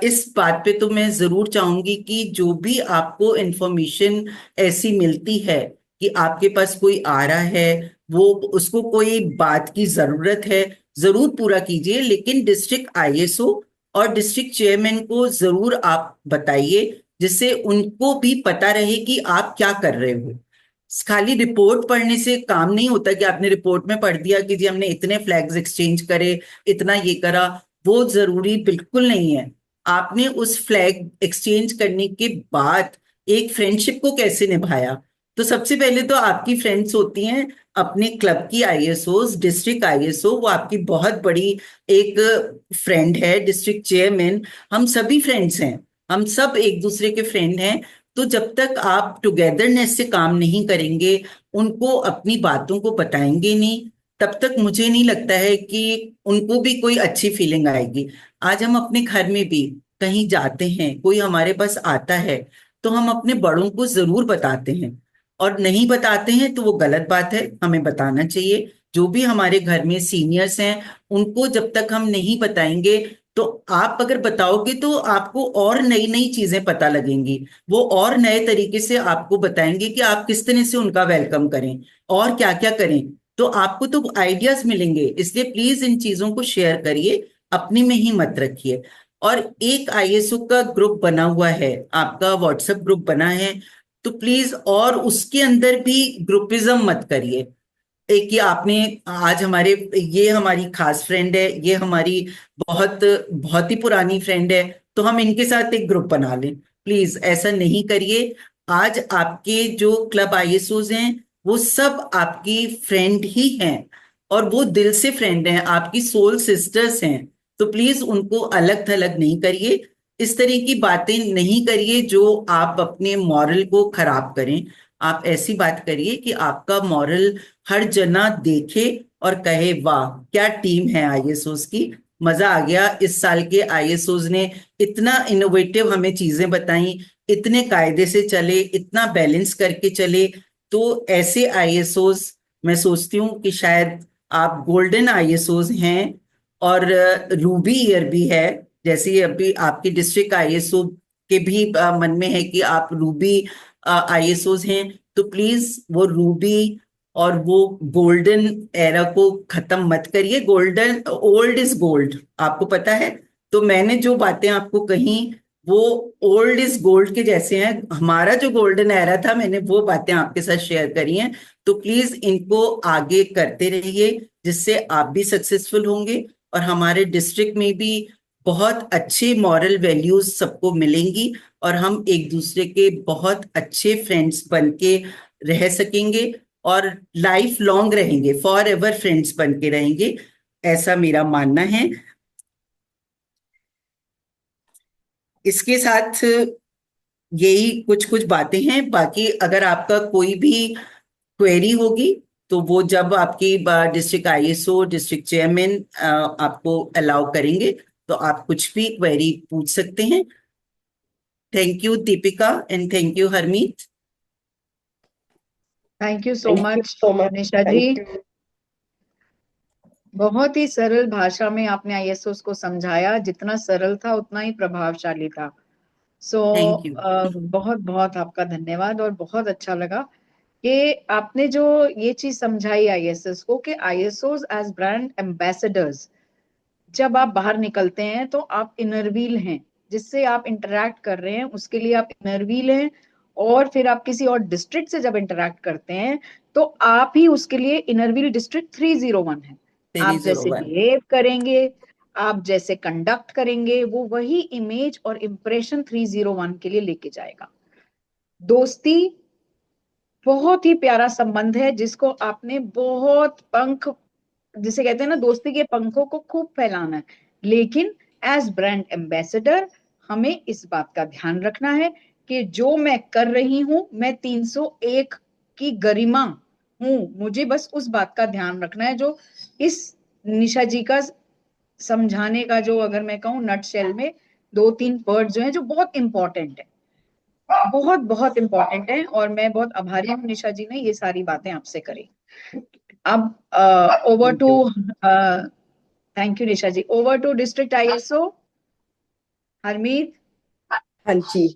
इस बात पे तो मैं जरूर चाहूंगी कि जो भी आपको इंफॉर्मेशन ऐसी मिलती है कि आपके पास कोई आ रहा है, वो उसको कोई बात की जरूरत है, जरूर पूरा कीजिए। लेकिन डिस्ट्रिक्ट आईएसओ और डिस्ट्रिक्ट चेयरमैन को जरूर आप बताइए, जिससे उनको भी पता रहे कि आप क्या कर रहे हो। खाली रिपोर्ट पढ़ने से काम नहीं होता कि आपने रिपोर्ट में पढ़ दिया कि जी हमने इतने फ्लैग्स एक्सचेंज करे, इतना ये करा। वो जरूरी बिल्कुल नहीं है। आपने उस फ्लैग एक्सचेंज करने के बाद एक फ्रेंडशिप को कैसे निभाया। तो सबसे पहले तो आपकी फ्रेंड्स होती हैं अपने क्लब की आईएसओस, डिस्ट्रिक्ट आईएसओ वो आपकी बहुत बड़ी एक फ्रेंड है। डिस्ट्रिक्ट चेयरमैन, हम सभी फ्रेंड्स हैं, हम सब एक दूसरे के फ्रेंड हैं। तो जब तक आप टुगेदरनेस से काम नहीं करेंगे, उनको अपनी बातों को बताएंगे नहीं, तब तक मुझे नहीं लगता है कि उनको भी कोई अच्छी फीलिंग आएगी। आज हम अपने घर में भी कहीं जाते हैं, कोई हमारे पास आता है, तो हम अपने बड़ों को जरूर बताते हैं। और नहीं बताते हैं तो वो गलत बात है, हमें बताना चाहिए। जो भी हमारे घर में सीनियर्स हैं, उनको जब तक हम नहीं बताएंगे, तो आप अगर बताओगे तो आपको और नई नई चीजें पता लगेंगी। वो और नए तरीके से आपको बताएंगे कि आप किस तरह से उनका वेलकम करें और क्या क्या करें। तो आपको तो आइडियाज मिलेंगे। इसलिए प्लीज इन चीजों को शेयर करिए, अपने में ही मत रखिए। और एक आईएसओ का ग्रुप बना हुआ है, आपका व्हाट्सएप ग्रुप बना है, तो प्लीज और उसके अंदर भी ग्रुपिज्म मत करिए। एक कि आपने आज हमारे, ये हमारी खास फ्रेंड है, ये हमारी बहुत बहुत ही पुरानी फ्रेंड है, तो हम इनके साथ एक ग्रुप बना लें। प्लीज ऐसा नहीं करिए। आज आपके जो क्लब आईएसओज हैं, वो सब आपकी फ्रेंड ही हैं, और वो दिल से फ्रेंड हैं, आपकी सोल सिस्टर्स हैं। तो प्लीज उनको अलग थलग नहीं करिए। इस तरह की बातें नहीं करिए जो आप अपने मॉरल को खराब करें। आप ऐसी बात करिए कि आपका मॉरल हर जना देखे और कहे वाह क्या टीम है आईएसओस की, मजा आ गया। इस साल के आईएसओस ने इतना इनोवेटिव हमें चीजें बताई, इतने कायदे से चले, इतना बैलेंस करके चले। तो ऐसे आईएसओस, मैं सोचती हूँ कि शायद आप गोल्डन आईएसओस हैं। और रूबी ईयर भी है, जैसे अभी आपके डिस्ट्रिक्ट आईएसओ के भी मन में है कि आप रूबी आईएसओस हैं। तो प्लीज वो रूबी और वो गोल्डन एरा को खत्म मत करिए। गोल्डन, ओल्ड इज गोल्ड, आपको पता है। तो मैंने जो बातें आपको कही वो ओल्ड इज गोल्ड के जैसे हैं। हमारा जो गोल्डन एरा था, मैंने वो बातें आपके साथ शेयर करी हैं। तो प्लीज इनको आगे करते रहिए, जिससे आप भी सक्सेसफुल होंगे और हमारे डिस्ट्रिक्ट में भी बहुत अच्छे मॉरल वैल्यूज सबको मिलेंगी, और हम एक दूसरे के बहुत अच्छे फ्रेंड्स बन के रह सकेंगे, और लाइफ लॉन्ग रहेंगे, फॉर एवर फ्रेंड्स बन के रहेंगे। ऐसा मेरा मानना है। इसके साथ यही कुछ कुछ बातें हैं। बाकी अगर आपका कोई भी क्वेरी होगी, तो वो जब आपकी डिस्ट्रिक्ट आईएसओ, डिस्ट्रिक्ट चेयरमैन आपको अलाउ करेंगे, तो आप कुछ भी क्वेरी पूछ सकते हैं। Thank you Deepika and thank you Harmeet. Thank you so Thank you much so much. Nisha Thank ji. you. बहुत ही सरल भाषा में आपने आईएसओ को समझाया, जितना सरल था उतना ही प्रभावशाली था। So thank you. बहुत बहुत आपका धन्यवाद। और बहुत अच्छा लगा कि आपने जो ये चीज समझाई आईएसएस को, कि आईएसओज एज ब्रांड एम्बेसडर्स, जब आप बाहर निकलते हैं तो आप इनर व्हील हैं, जिससे आप इंटरैक्ट कर रहे हैं उसके लिए आप इनर व्हील हैं। और फिर आप किसी और डिस्ट्रिक्ट से जब इंटरैक्ट करते हैं तो आप ही उसके लिए इनर व्हील डिस्ट्रिक्ट 301 है। आप जैसे 301। बिहेव करेंगे, आप जैसे कंडक्ट करेंगे, वो वही इमेज और इंप्रेशन 301 के लिए लेके जाएगा। दोस्ती बहुत ही प्यारा संबंध है, जिसको आपने बहुत पंख, जिसे कहते हैं ना, दोस्ती के पंखों को खूब फैलाना है। लेकिन एज ब्रांड एम्बेसडर हमें इस बात का ध्यान रखना है कि जो मैं कर रही हूं, मैं 301 की गरिमा हूं। मुझे बस उस बात का ध्यान रखना है जो इस निशा जी का समझाने का जो अगर मैं कहूँ नटशेल में 2-3 वर्ड जो है जो बहुत इंपॉर्टेंट है, बहुत बहुत इंपॉर्टेंट है, और मैं बहुत आभारी हूँ निशा जी ने ये सारी बातें आपसे करी। अब over Thank to you. Thank you Nisha ji, over to district ISO Harmeet. हाँ जी,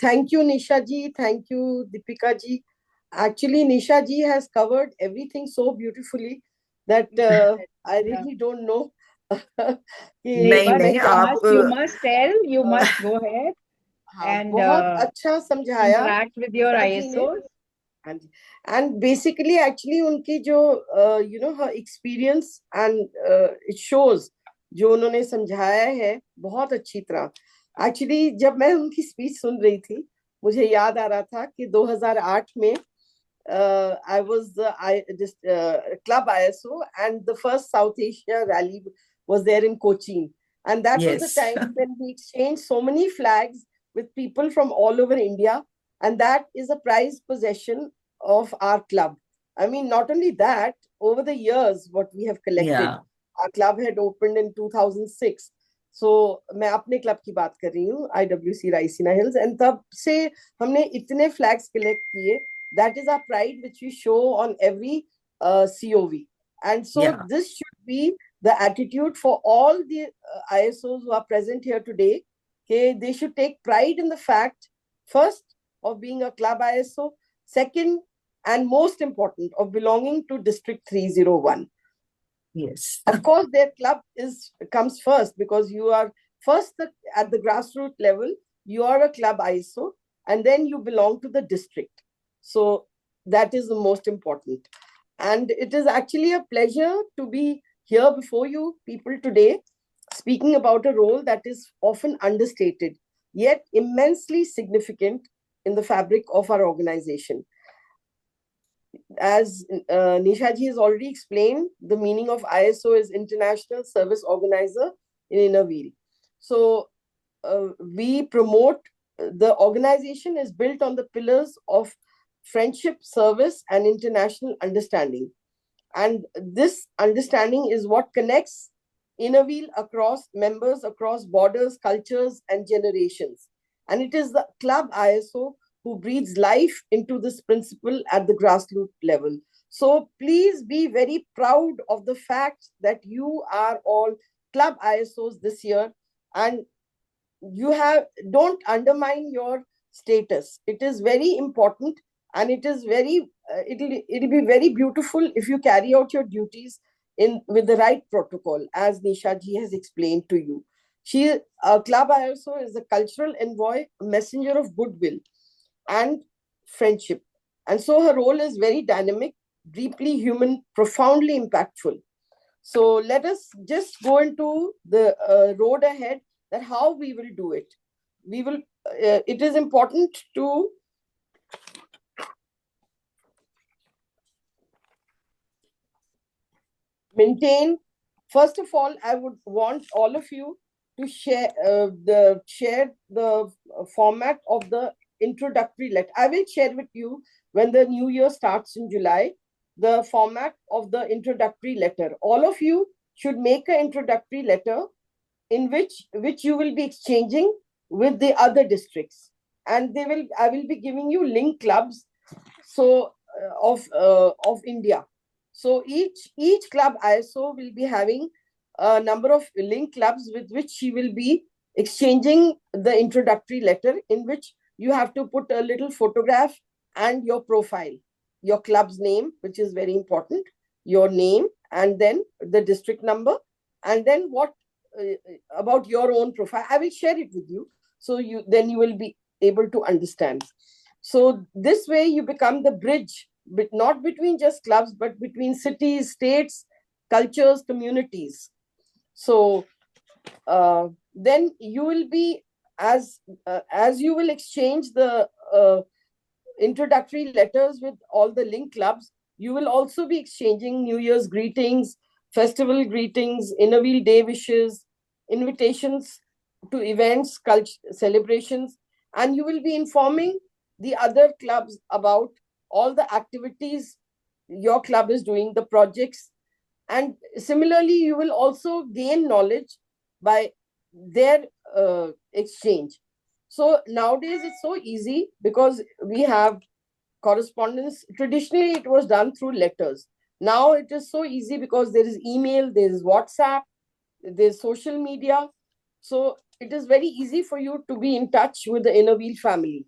thank you Nisha ji, thank you Deepika ji. Actually Nisha ji has covered everything so beautifully that I really don't know कि नहीं नहीं, आप you must tell, you must go ahead हाँ and बहुत अच्छा समझाया interact with your निशा जी ने। ISOs. हाँ जी, एंड बेसिकली एक्चुअली उनकी जो you know her experience and it shows जो उन्होंने समझाया है बहुत अच्छी तरह। एक्चुअली जब मैं उनकी स्पीच सुन रही थी मुझे याद आ रहा था कि 2008 में I was the club ISO and the first South Asia rally was there in Cochin, and that was the yes. time when we exchanged so many flags with people from all over India, and that is a prized possession of our club. I mean, not only that, over the years, what we have collected, Yeah. our club had opened in 2006. So मैं अपने क्लब की बात कर रही हूँ IWC राइसीना हिल्स, एंड तब से हमने इतने फ्लैग्स कलेक्ट किए. That is our pride which we show on every COV, and so Yeah. this should be the attitude for all the ISOs who are present here today. Okay, they should take pride in the fact, first, of being a club ISO, second, and most important, of belonging to District 301. Yes. Of course, their club comes first because you are first at the grassroots level. You are a club ISO, and then you belong to the district. So that is the most important. And it is actually a pleasure to be here before you people today, speaking about a role that is often understated, yet immensely significant in the fabric of our organization. As Nisha ji has already explained, the meaning of ISO is International Service Organizer in Innerweal. So we promote, the organization is built on the pillars of friendship, service, and international understanding. And this understanding is what connects Innerweal across members, across borders, cultures, and generations. And it is the club ISO who breathes life into this principle at the grassroots level. So please be very proud of the fact that you are all club ISOs this year, and you have, don't undermine your status. It is very important, and it is very it'll be very beautiful if you carry out your duties in with the right protocol, as Nisha ji has explained to you. She Club ISO is a cultural envoy, a messenger of goodwill and friendship, and so her role is very dynamic, deeply human, profoundly impactful. So let us just go into the road ahead, that how we will do it. We will. It is important to maintain. First of all, I would want all of you to share the format of the introductory letter. I will share with you when the new year starts in July, the format of the introductory letter. All of you should make an introductory letter in which you will be exchanging with the other districts, and I will be giving you link clubs, so of India. So each club ISO will be having a number of link clubs with which she will be exchanging the introductory letter, in which you have to put a little photograph and your profile, your club's name, which is very important, your name, and then the district number, and then what about your own profile. I will share it with you, so you will be able to understand. So this way you become the bridge, but not between just clubs, but between cities, states, cultures, communities. So then you will be, as you will exchange the introductory letters with all the link clubs, you will also be exchanging New Year's greetings, festival greetings, Innerweal Day wishes, invitations to events, celebrations, and you will be informing the other clubs about all the activities your club is doing, the projects, And similarly, you will also gain knowledge by their exchange. So nowadays it's so easy because we have correspondence. Traditionally, it was done through letters. Now it is so easy because there is email, there is WhatsApp, there's social media. So it is very easy for you to be in touch with the Inner Wheel family.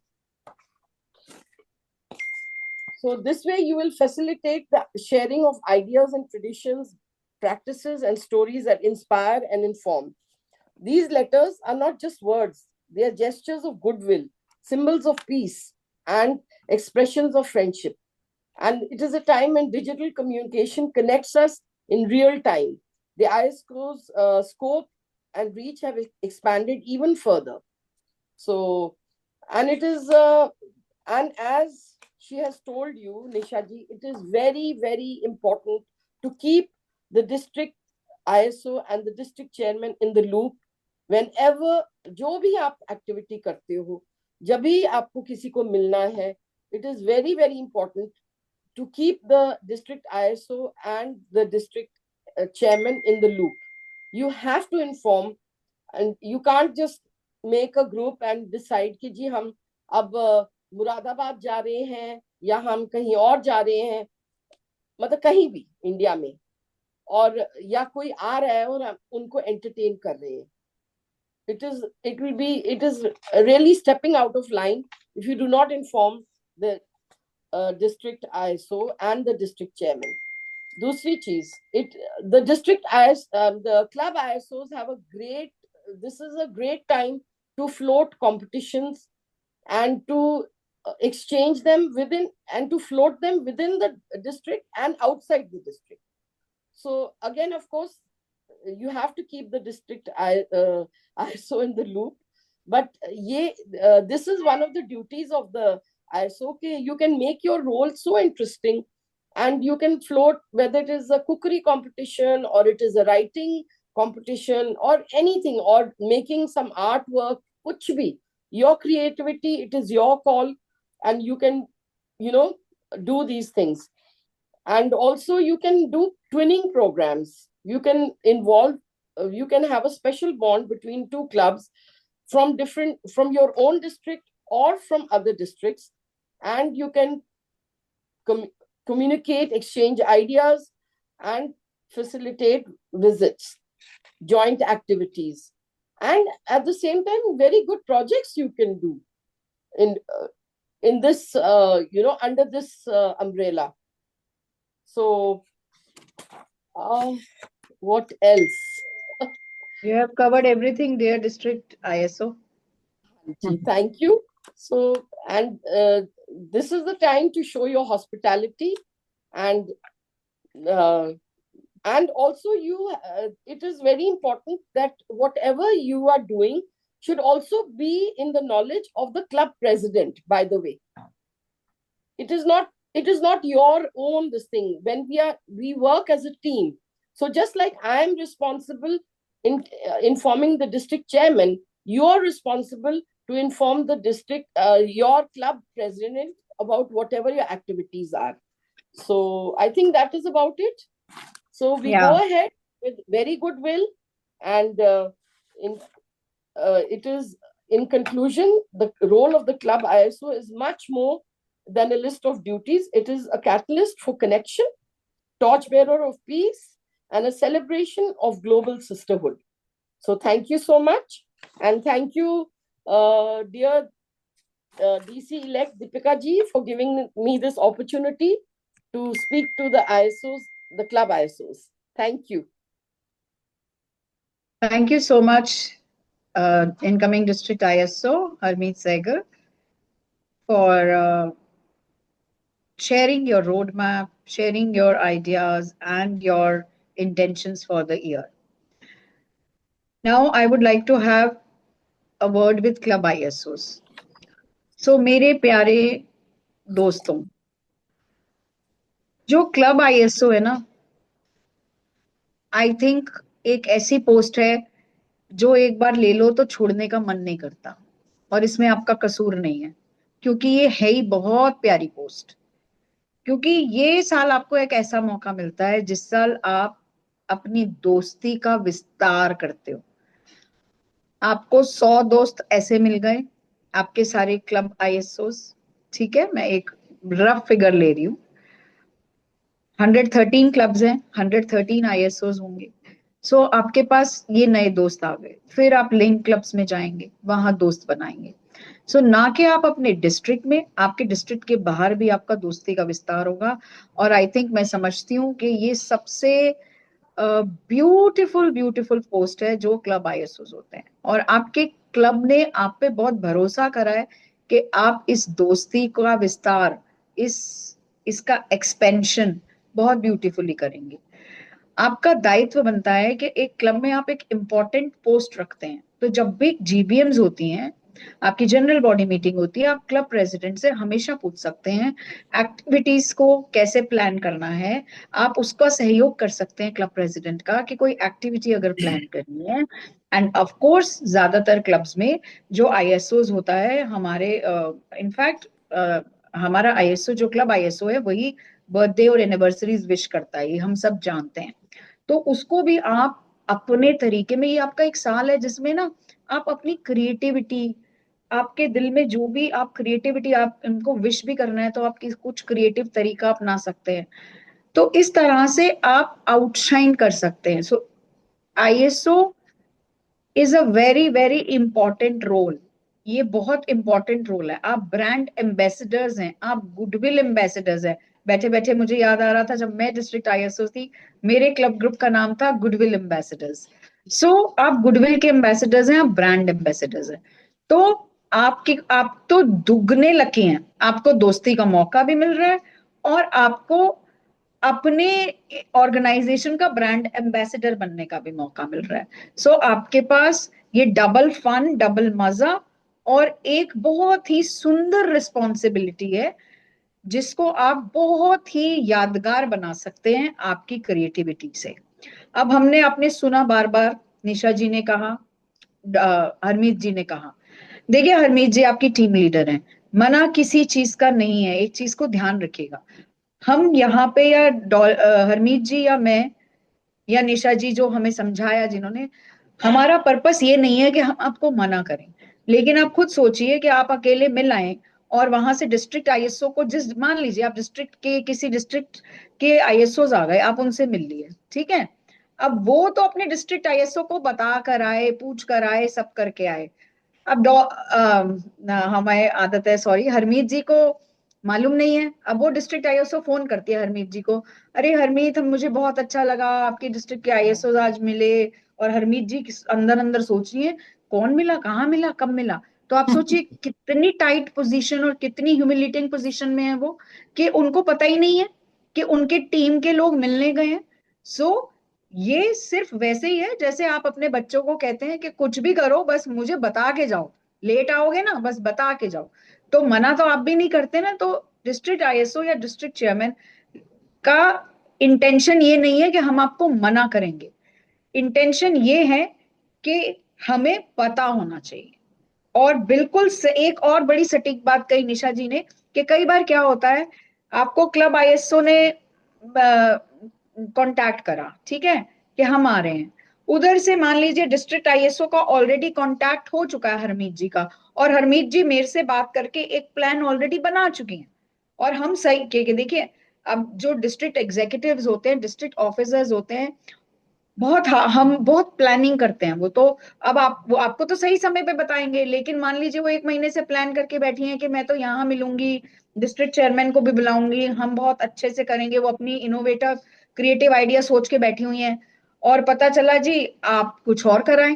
So this way you will facilitate the sharing of ideas and traditions, practices and stories that inspire and inform. These letters are not just words, they are gestures of goodwill, symbols of peace, and expressions of friendship. And it is a time when digital communication connects us in real time. The ISO's scope and reach have expanded even further. So, and it is, and as she has told you, Nisha ji, it is very, very important to keep the district ISO and the district chairman in the loop whenever जो भी आप activity करते हो, जब भी आपको किसी को मिलना है, it is very, very important to keep the district ISO and the district chairman in the loop. You have to inform, and you can't just make a group and decide कि जी हम अब मुरादाबाद जा रहे हैं या हम कहीं और जा रहे हैं, मतलब कहीं भी इंडिया में, और या कोई आ रहा है और हम उनको एंटरटेन कर रहे हैं. It is really stepping out of line if you do not inform the district ISO and the district chairman. दूसरी चीज, the district the club ISOs have this is a great time to float competitions and to exchange them within and to float them within the district and outside the district. So again, of course, you have to keep the district ISO in the loop, but this is one of the duties of the ISO. Okay, you can make your role so interesting, and you can float, whether it is a cookery competition or it is a writing competition or anything, or making some artwork, kuch bhi. Your creativity, it is your call, and you can, do these things. And also you can do twinning programs. You can involve, you can have a special bond between two clubs from your own district or from other districts, and you can communicate, exchange ideas, and facilitate visits, joint activities, and at the same time, very good projects you can do in this, under this umbrella. So, what else? You have covered everything, dear district ISO. Thank you. So, and this is the time to show your hospitality, and also it is very important that whatever you are doing should also be in the knowledge of the club president, by the way. It is not your own this thing. When we work as a team. So just like I am responsible in informing the district chairman, you are responsible to inform the district, your club president, about whatever your activities are. So I think that is about it. So we go ahead with very good will, and it is, in conclusion, the role of the club ISO is much more than a list of duties. It is a catalyst for connection, torchbearer of peace, and a celebration of global sisterhood. So thank you so much, and thank you, dear DC-elect Deepika ji, for giving me this opportunity to speak to the ISOs, the club ISOs. Thank you. Thank you so much, incoming district ISO, Harmeet Sehgal, for sharing your roadmap, sharing your ideas and your intentions for the year. Now, I would like to have a word with club ISOs. So, मेरे प्यारे दोस्तों, जो क्लब ISO है ना, आई थिंक एक ऐसी पोस्ट है जो एक बार ले लो तो छोड़ने का मन नहीं करता, और इसमें आपका कसूर नहीं है, क्योंकि ये है ही बहुत प्यारी पोस्ट. क्योंकि ये साल आपको एक ऐसा मौका मिलता है जिस साल आप अपनी दोस्ती का विस्तार करते हो। आपको 100 दोस्त ऐसे मिल गए, आपके सारे क्लब आईएसओस, ठीक है, मैं एक रफ फिगर ले रही हूँ, 113 क्लब्स हैं, 113 आईएसओस होंगे। सो आपके पास ये नए दोस्त आ गए, फिर आप लिंक क्लब्स में जाएंगे, वहां दोस्त बनाएंगे। सो ना कि आप अपने डिस्ट्रिक्ट में, आपके डिस्ट्रिक्ट के बाहर भी आपका दोस्ती का विस्तार होगा। और आई थिंक, मैं समझती हूँ कि ये सबसे ब्यूटीफुल ब्यूटीफुल पोस्ट है जो क्लब आईएसओस होते हैं, और आपके क्लब ने आप पे बहुत भरोसा करा है कि आप इस दोस्ती का विस्तार, इस इसका एक्सपेंशन बहुत ब्यूटीफुली करेंगे। आपका दायित्व बनता है कि एक क्लब में आप एक इम्पोर्टेंट पोस्ट रखते हैं, तो जब भी जीबीएम्स होती हैं, आपकी जनरल बॉडी मीटिंग होती है, आप क्लब प्रेसिडेंट से हमेशा पूछ सकते हैं एक्टिविटीज को कैसे प्लान करना है। आप उसका सहयोग कर सकते हैं क्लब प्रेसिडेंट का, कि कोई एक्टिविटी अगर प्लान करनी है। एंड ऑफ कोर्स ज्यादातर क्लब्स में जो आईएसओज होता है हमारे, इनफैक्ट हमारा आईएसओ, जो क्लब आईएसओ है, वही बर्थडे और एनिवर्सरीज विश करता है, ये हम सब जानते हैं। तो उसको भी आप अपने तरीके में, ये आपका एक साल है जिसमें ना आप अपनी क्रिएटिविटी, आपके दिल में जो भी आप क्रिएटिविटी, आप इनको विश भी करना है तो आप कुछ क्रिएटिव तरीका अपना सकते हैं। तो इस तरह से आप आउटशाइन कर सकते हैं। So ISO is a very very important role. ये बहुत इंपॉर्टेंट रोल है। आप ब्रांड एम्बेसडर्स हैं, आप गुडविल एम्बेसडर्स हैं। बैठे बैठे मुझे याद आ रहा था, जब मैं डिस्ट्रिक्ट आईएसओ थी, मेरे क्लब ग्रुप का नाम था गुडविल एम्बेसडर्स। सो आप गुडविल के एम्बेसडर्स हैं, आप ब्रांड एम्बेसडर्स हैं। तो आप तो दुगने लकी हैं, आपको दोस्ती का मौका भी मिल रहा है और आपको अपने ऑर्गेनाइजेशन का ब्रांड एम्बेसडर बनने का भी मौका मिल रहा है। सो आपके पास ये डबल फन, डबल मजा और एक बहुत ही सुंदर रिस्पॉन्सिबिलिटी है, जिसको आप बहुत ही यादगार बना सकते हैं आपकी क्रिएटिविटी से। अब हमने आपने सुना बार बार, निशा जी ने कहा, हरमीत जी ने कहा। देखिए हरमीत जी आपकी टीम लीडर हैं, मना किसी चीज का नहीं है, एक चीज को ध्यान रखिएगा। हम यहाँ पे, या हरमीत जी या मैं या निशा जी जो हमें समझाया जिन्होंने, हमारा पर्पस ये नहीं है कि हम आपको मना करें। लेकिन आप खुद सोचिए कि आप अकेले मिल आए और वहां से डिस्ट्रिक्ट आईएसओ को, जिस मान लीजिए आप डिस्ट्रिक्ट के किसी डिस्ट्रिक्ट के आईएसओ आ गए, आप उनसे मिल लिए, ठीक है। अब वो तो अपने डिस्ट्रिक्ट आईएसओ को बता कर आए, पूछ कर आए, सब करके आए। अब हमारे आदत है, सॉरी, हरमीत जी को मालूम नहीं है। अब वो डिस्ट्रिक्ट आईएसओ फोन करती है हरमीत जी को, अरे हरमीत, हम मुझे बहुत अच्छा लगा आपके डिस्ट्रिक्ट के आईएसओ आज मिले। और हरमीत जी अंदर अंदर सोच रही है, कौन मिला, कहाँ मिला, कब मिला। तो आप सोचिए कितनी टाइट पोजीशन और कितनी ह्यूमिलेटिंग पोजीशन में है वो, कि उनको पता ही नहीं है कि उनके टीम के लोग मिलने गए हैं। सो ये सिर्फ वैसे ही है जैसे आप अपने बच्चों को कहते हैं कि कुछ भी करो बस मुझे बता के जाओ, लेट आओगे ना बस बता के जाओ। तो मना तो आप भी नहीं करते ना। तो डिस्ट्रिक्ट आईएसओ या डिस्ट्रिक्ट चेयरमैन का इंटेंशन ये नहीं है कि हम आपको मना करेंगे, इंटेंशन ये है कि हमें पता होना चाहिए। और बिल्कुल से एक और बड़ी सटीक बात कही निशा जी ने, कि कई बार क्या होता है, आपको क्लब आईएसओ ने कांटेक्ट करा, ठीक है, कि हम आ रहे हैं। उधर से मान लीजिए डिस्ट्रिक्ट आईएसओ का ऑलरेडी कांटेक्ट हो चुका है हरमीत जी का, और हरमीत जी मेरे से बात करके एक प्लान ऑलरेडी बना चुकी हैं। और हम सही के देखिए, अब जो डिस्ट्रिक्ट एग्जीक्यूटिव्स होते हैं, डिस्ट्रिक्ट ऑफिसर्स होते हैं, बहुत हम बहुत प्लानिंग करते हैं। वो तो अब वो आपको तो सही समय पे बताएंगे, लेकिन मान लीजिए वो 1 महीने से प्लान करके बैठी हैं कि मैं तो यहाँ मिलूंगी, डिस्ट्रिक्ट चेयरमैन को भी बुलाऊंगी, हम बहुत अच्छे से करेंगे, वो अपनी इनोवेटिव क्रिएटिव आइडिया सोच के बैठी हुई हैं, और पता चला जी आप कुछ और कराएं,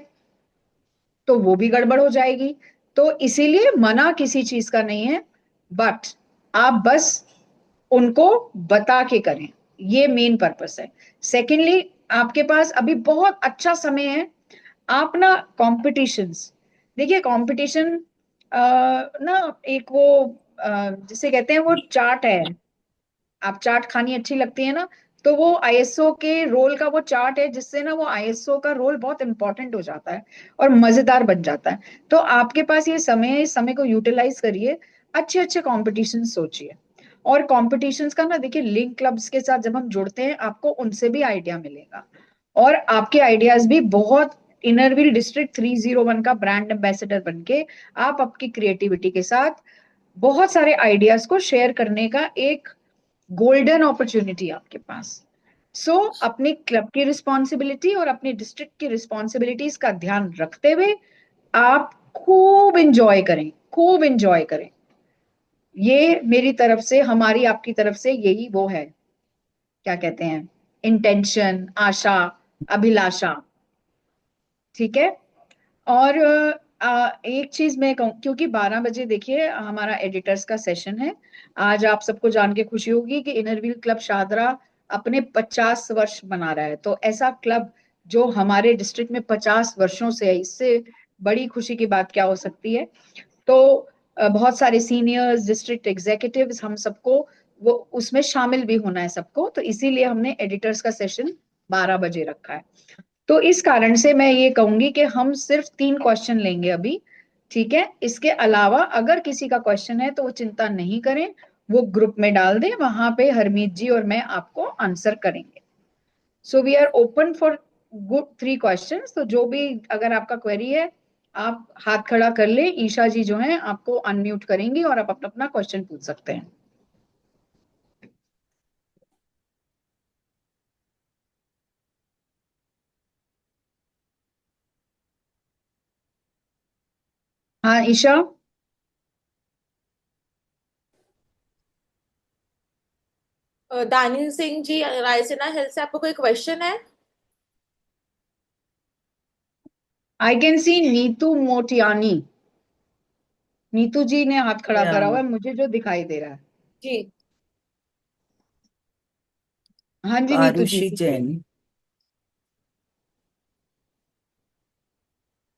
तो वो भी गड़बड़ हो जाएगी। तो इसीलिए मना किसी चीज का नहीं है, बट आप बस उनको बता के करें, ये मेन पर्पस है। सेकेंडली, आपके पास अभी बहुत अच्छा समय है। आप ना कॉम्पिटिशन्स, देखिए कॉम्पिटिशन ना एक वो जिसे कहते हैं वो चार्ट है। आप चाट खानी अच्छी लगती है ना, तो वो आईएसओ के रोल का वो चार्ट है, जिससे ना वो आईएसओ का रोल बहुत इंपॉर्टेंट हो जाता है और मजेदार बन जाता है। तो आपके पास ये समय है, इस समय को यूटिलाइज करिए, अच्छे अच्छे कॉम्पिटिशन सोचिए। और कॉम्पिटिशन्स का ना देखिए, लिंक क्लब्स के साथ जब हम जुड़ते हैं आपको उनसे भी आइडिया मिलेगा। और आपके आइडियाज भी बहुत, इनरव्हील डिस्ट्रिक्ट 301 का ब्रांड एम्बेसडर बनके आप आपकी क्रिएटिविटी के साथ बहुत सारे आइडियाज को शेयर करने का एक गोल्डन अपॉर्चुनिटी आपके पास। सो अपने क्लब की रिस्पॉन्सिबिलिटी और अपने डिस्ट्रिक्ट की रिस्पॉन्सिबिलिटीज का ध्यान रखते हुए आप खूब इंजॉय करें, खूब इंजॉय करें। ये मेरी तरफ से, हमारी आपकी तरफ से यही वो है, क्या कहते हैं, इंटेंशन, आशा, अभिलाषा। ठीक है। और एक चीज मैं कहूँ, क्योंकि 12 बजे देखिए हमारा एडिटर्स का सेशन है। आज आप सबको जान के खुशी होगी कि इनरव्हील क्लब शाहदरा अपने 50 वर्ष मना रहा है। तो ऐसा क्लब जो हमारे डिस्ट्रिक्ट में 50 वर्षों से है, इससे बड़ी खुशी की बात क्या हो सकती है। तो बहुत सारे सीनियर्स, डिस्ट्रिक्ट एग्जीक्यूटिव्स, हम सबको वो उसमें शामिल भी होना है सबको, तो इसीलिए हमने एडिटर्स का सेशन 12 बजे रखा है। तो इस कारण से मैं ये कहूंगी कि हम सिर्फ 3 क्वेश्चन लेंगे अभी। ठीक है। इसके अलावा अगर किसी का क्वेश्चन है तो वो चिंता नहीं करें, वो ग्रुप में डाल दें, वहां पे हरमीत जी और मैं आपको आंसर करेंगे। So we are open for good 3 questions. तो जो भी अगर आपका क्वेरी है आप हाथ खड़ा कर ले, ईशा जी जो हैं आपको अनम्यूट करेंगी और आप अपना अपना क्वेश्चन पूछ सकते हैं। हाँ ईशा। दानिश सिंह जी, रायसीना हिल से, आपको कोई क्वेश्चन है? I can see Neetu Motiyani. Neetu ji ने हाथ खड़ा करा हुआ है, मुझे जो दिखाई दे रहा है। जी। हाँ जी Neetu ji. Aarushi Jain.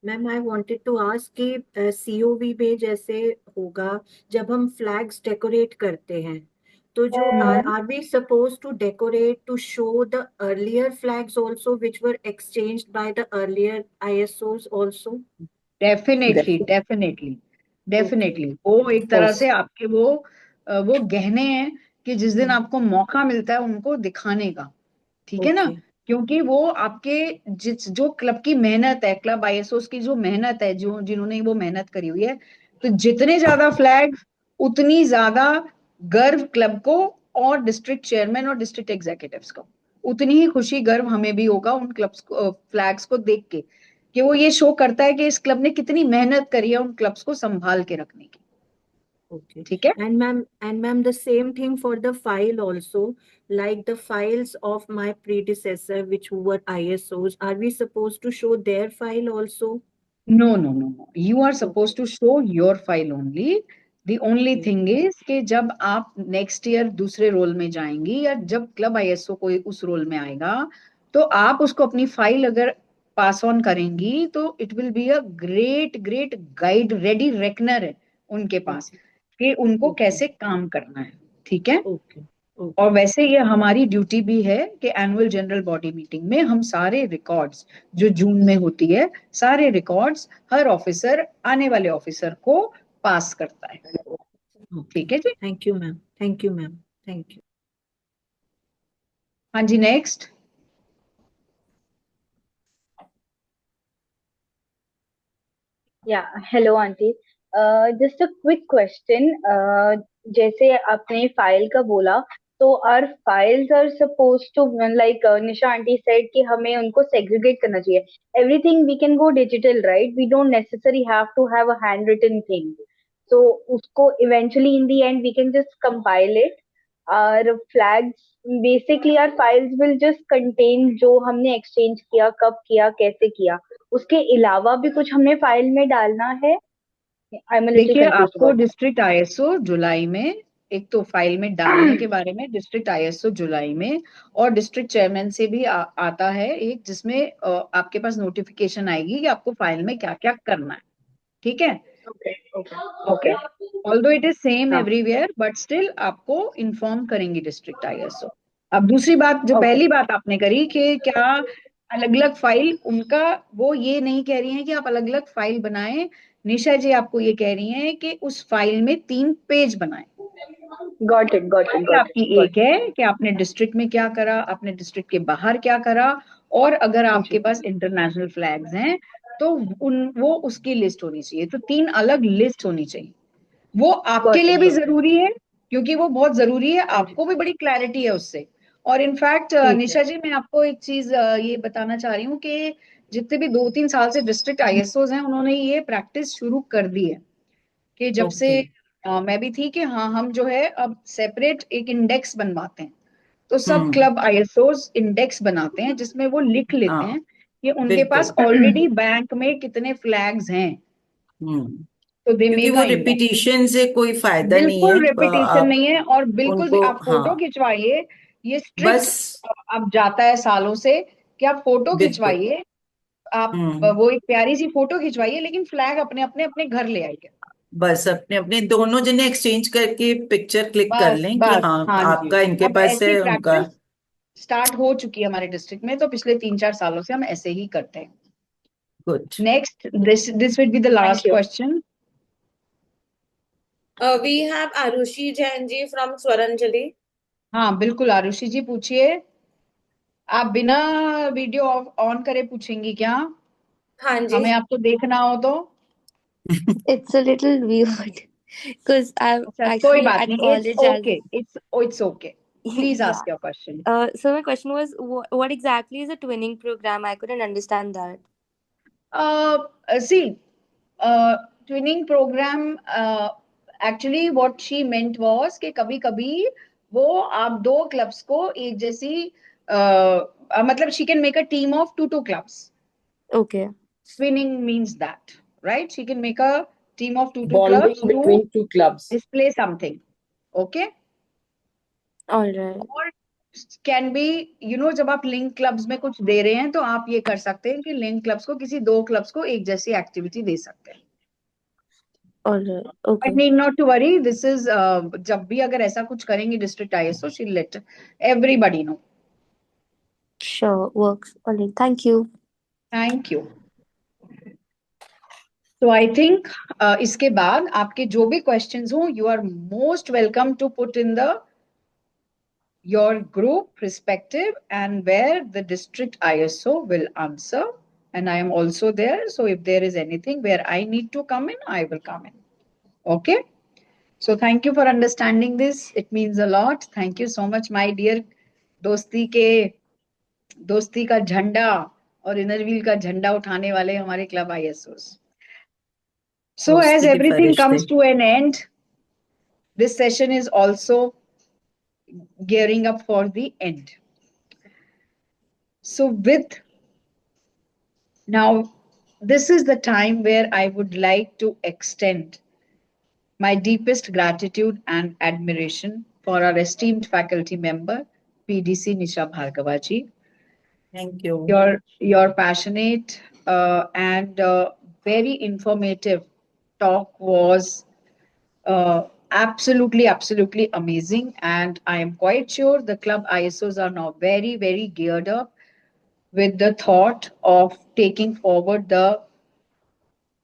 Ma'am I wanted to ask कि सीओवी में जैसे होगा जब हम फ्लैग्स डेकोरेट करते हैं, तो जो are we suppose to decorate to show the earlier flags also which were exchanged by the earlier ISOs also? Definitely definitely definitely, वो एक तरह से आपके वो गहने हैं कि जिस दिन आपको मौका मिलता है उनको दिखाने का। ठीक है ना। ओके क्योंकि वो आपके जो क्लब की मेहनत है, क्लब आईएसओस की जो मेहनत है, जो जिन्होंने वो मेहनत करी हुई है, तो जितने ज्यादा फ्लैग उतनी ज्यादा गर्व क्लब को और डिस्ट्रिक्ट चेयरमैन और डिस्ट्रिक्ट एग्जीक्यूटिव्स को, उतनी ही खुशी गर्व हमें भी होगा उन क्लब्स को, फ्लैग्स को देख के, कि वो ये शो करता है कि इस क्लब ने कितनी मेहनत करी है उन क्लब्स को संभाल के रखने की। okay ठीक है। and ma'am the same thing for the file also, like the files of my predecessor which were ISOs, are we supposed to show their file also? No no no no, you are suppose to show your file only. The only thing is कि जब आप नेक्स्ट ईयर दूसरे रोल में जाएंगी या जब क्लब आईएसओ कोई उस रोल में आएगा, तो आप उसको अपनी फाइल अगर पास ऑन करेंगी तो it will be a great great guide, ready reckoner है उनके पास कि उनको Okay. कैसे काम करना है। ठीक है। Okay. और Okay. वैसे ये हमारी ड्यूटी भी है कि एनुअल जनरल बॉडी मीटिंग में हम सारे रिकॉर्ड्स जो जून में होती है, सारे रिकॉर्ड्स हर ऑफिसर आने वाले ऑफिसर को पास करता है। Okay. ठीक है जी। Thank you, ma'am. Thank you, ma'am. Thank you. हाँ जी नेक्स्ट। या hello aunty, just a quick question. जैसे आपने फाइल का बोला, तो our files are suppose to, like Nisha aunty said कि हमें उनको सेग्रीगेट करना चाहिए। Everything we can go digital, right? We don't necessary have to have a hand written thing. So उसको eventually in the end we can just compile it. Our flags basically our files will just contain जो हमने एक्सचेंज किया, कब किया, कैसे किया। उसके अलावा भी कुछ हमने फाइल में डालना है? आई एम लिटिल देखिए कंफ्यूज आपको अबाउट। डिस्ट्रिक्ट आईएसओ जुलाई में, एक तो फाइल में डालने के बारे में डिस्ट्रिक्ट आईएसओ जुलाई में, और डिस्ट्रिक्ट चेयरमैन से भी आता है एक, जिसमें आपके पास नोटिफिकेशन आएगी कि आपको फाइल में क्या क्या करना है। ठीक है। Okay okay okay. Okay. Although it is same हाँ एवरीवेयर बट स्टिल आपको इन्फॉर्म करेंगी डिस्ट्रिक्ट आईएसओ। अब दूसरी बात, जो ओके पहली बात आपने करी कि क्या अलग अलग फाइल, उनका वो ये नहीं कह रही हैं कि आप अलग अलग फाइल बनाएं। निशा जी आपको ये कह रही हैं कि उस फाइल में 3 पेज बनाएं। Got it got it file got आपकी इट गॉट एक है कि आपने डिस्ट्रिक्ट में क्या करा, आपने डिस्ट्रिक्ट के बाहर क्या करा, और अगर आपके जी पास इंटरनेशनल फ्लैग्स हैं तो वो उसकी लिस्ट होनी चाहिए। तो 3 अलग लिस्ट होनी चाहिए। वो आपके गॉट लिए इट भी गॉट जरूरी है क्योंकि वो बहुत जरूरी है, आपको भी बड़ी क्लैरिटी है उससे। और इनफैक्ट ठीक है निशा जी, मैं आपको एक चीज ये बताना चाह रही हूँ कि जितने भी 2-3 साल से डिस्ट्रिक्ट आईएसओज हैं, उन्होंने ये प्रैक्टिस शुरू कर दी है कि जब से ओके। मैं भी थी कि हाँ, हम जो है अब सेपरेट एक इंडेक्स बनवाते हैं। तो सब हम्म। क्लब आईएसओज इंडेक्स बनाते हैं जिसमें वो लिख लेते हाँ हैं कि उनके पास बिल्कुल। ऑलरेडी बैंक में कितने फ्लैग्स हैं। हम्म। तो दे क्योंकि मेक वो अ इंडेक्स। रिपीटिशन से कोई फायदा नहीं है। बिल्कुल रिपीटेशन आप नहीं है और बिल्कुल भी उनको, आप फोटो हाँ, खिंचवाइए। ये स्ट्रिक्ट बस अब जाता है सालों से कि आप फोटो बिल्कुल। खिंचवाइए। आप हम्म। वो एक प्यारी सी फोटो खिंचवाइए, लेकिन फ्लैग अपने अपने अपने घर ले आइए। बस अपने अपने दोनों जने एक्सचेंज करके पिक्चर क्लिक कर बस लें कि बस, हाँ हाँ जी। आपका इनके अब पास ऐसी है, उनका। प्रैक्टिस स्टार्ट हो चुकी है हमारे डिस्ट्रिक्ट में, तो पिछले 3-4 सालों से हम ऐसे ही करते हैं। Good. Next, this will be the Thank last you. Question. We have Arushi Jain ji from Swaranjali. हाँ बिल्कुल, आरुषि जी पूछिए। आप बिना वीडियो ऑन करे पूछेंगी क्या? हाँ जी। हमें आपको देखना हो तो? It's a little weird because I'm अच्छा, कोई actually बात at नहीं, it's college as okay, it's okay. Please yeah. Ask your question. So my question was, what exactly is a twinning program? I couldn't understand that. See, twinning programme, actually what she meant was कि कभी कभी वो आप दो क्लब्स को एक जैसी मतलब she can make a team of 2 clubs. Okay. Twinning means that, right? She can make a team of two clubs Bonding to between two clubs. display something. Okay? All right. और कैन बी, जब आप लिंक क्लब्स में कुछ दे रहे हैं तो आप ये कर सकते हैं कि लिंक क्लब्स को किसी 2 क्लब्स को एक जैसी एक्टिविटी दे सकते हैं। All right. But Okay. Need not to worry, this is जब भी अगर ऐसा कुछ करेंगे district ISO, she let everybody know. Sure. Works. All right. Thank you. Thank you. तो आई थिंक इसके बाद आपके जो भी क्वेश्चंस हो, you are most welcome to put in the your group perspective and where the district ISO will answer. And I am also there. So if there is anything where I need to come in, I will come in. Okay. So thank you for understanding this. It means a lot. Thank you so much, my dear दोस्ती का झंडा और इनर व्हील का झंडा उठाने वाले हमारे क्लब ISOs. So as दोस्ती के everything फरिश्ते। comes to an end, this session is also gearing up for the end. So with now, this is the time where I would like to extend my deepest gratitude and admiration for our esteemed faculty member, PDC Nisha Bhargavaji. Thank you. Your passionate and very informative talk was absolutely amazing. And I am quite sure the club ISOs are now very geared up with the thought of taking forward the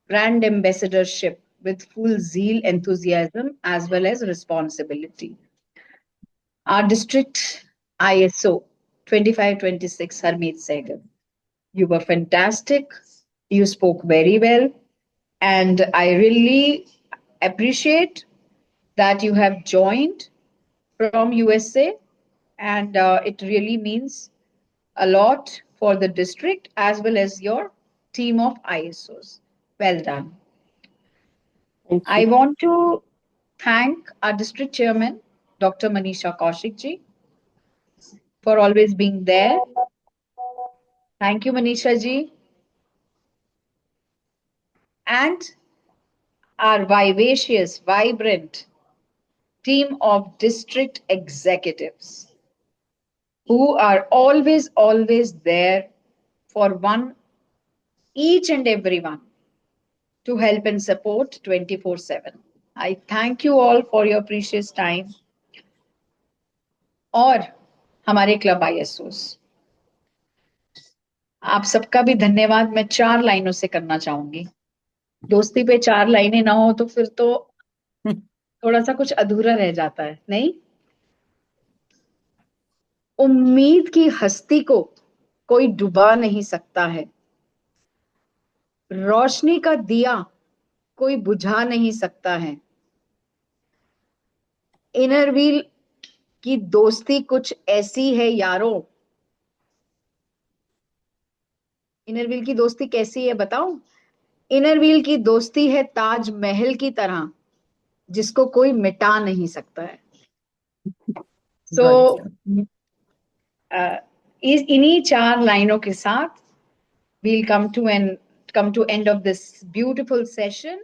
brand ambassadorship with full zeal, enthusiasm, as well as responsibility. Our district ISO 2526, Harmeet Sehgal, you were fantastic. You spoke very well. And I really appreciate that you have joined from USA. And it really means a lot for the district as well as your team of ISOs. Well done. Thank I you. want to thank our district chairman, Dr. Manisha Kaushik ji, for always being there. Thank you, Manisha ji. And our vivacious, vibrant team of district executives who are always there for each and everyone to help and support 24/7. I thank you all for your precious time. और हमारे क्लब ISOs, आप सबका भी धन्यवाद मैं 4 लाइनों से करना चाहूंगी। दोस्ती पे 4 लाइनें ना हो तो फिर तो थोड़ा सा कुछ अधूरा रह जाता है, नहीं? उम्मीद की हस्ती को कोई डुबा नहीं सकता है। रोशनी का दिया कोई बुझा नहीं सकता है। इनर व्हील की दोस्ती कुछ ऐसी है यारों। इनर व्हील की दोस्ती कैसी है बताऊं? इनर व्हील की दोस्ती है ताजमहल की तरह, जिसको कोई मिटा नहीं सकता है। सो इन्हीं 4 लाइनों के साथ we'll come to end of this beautiful session.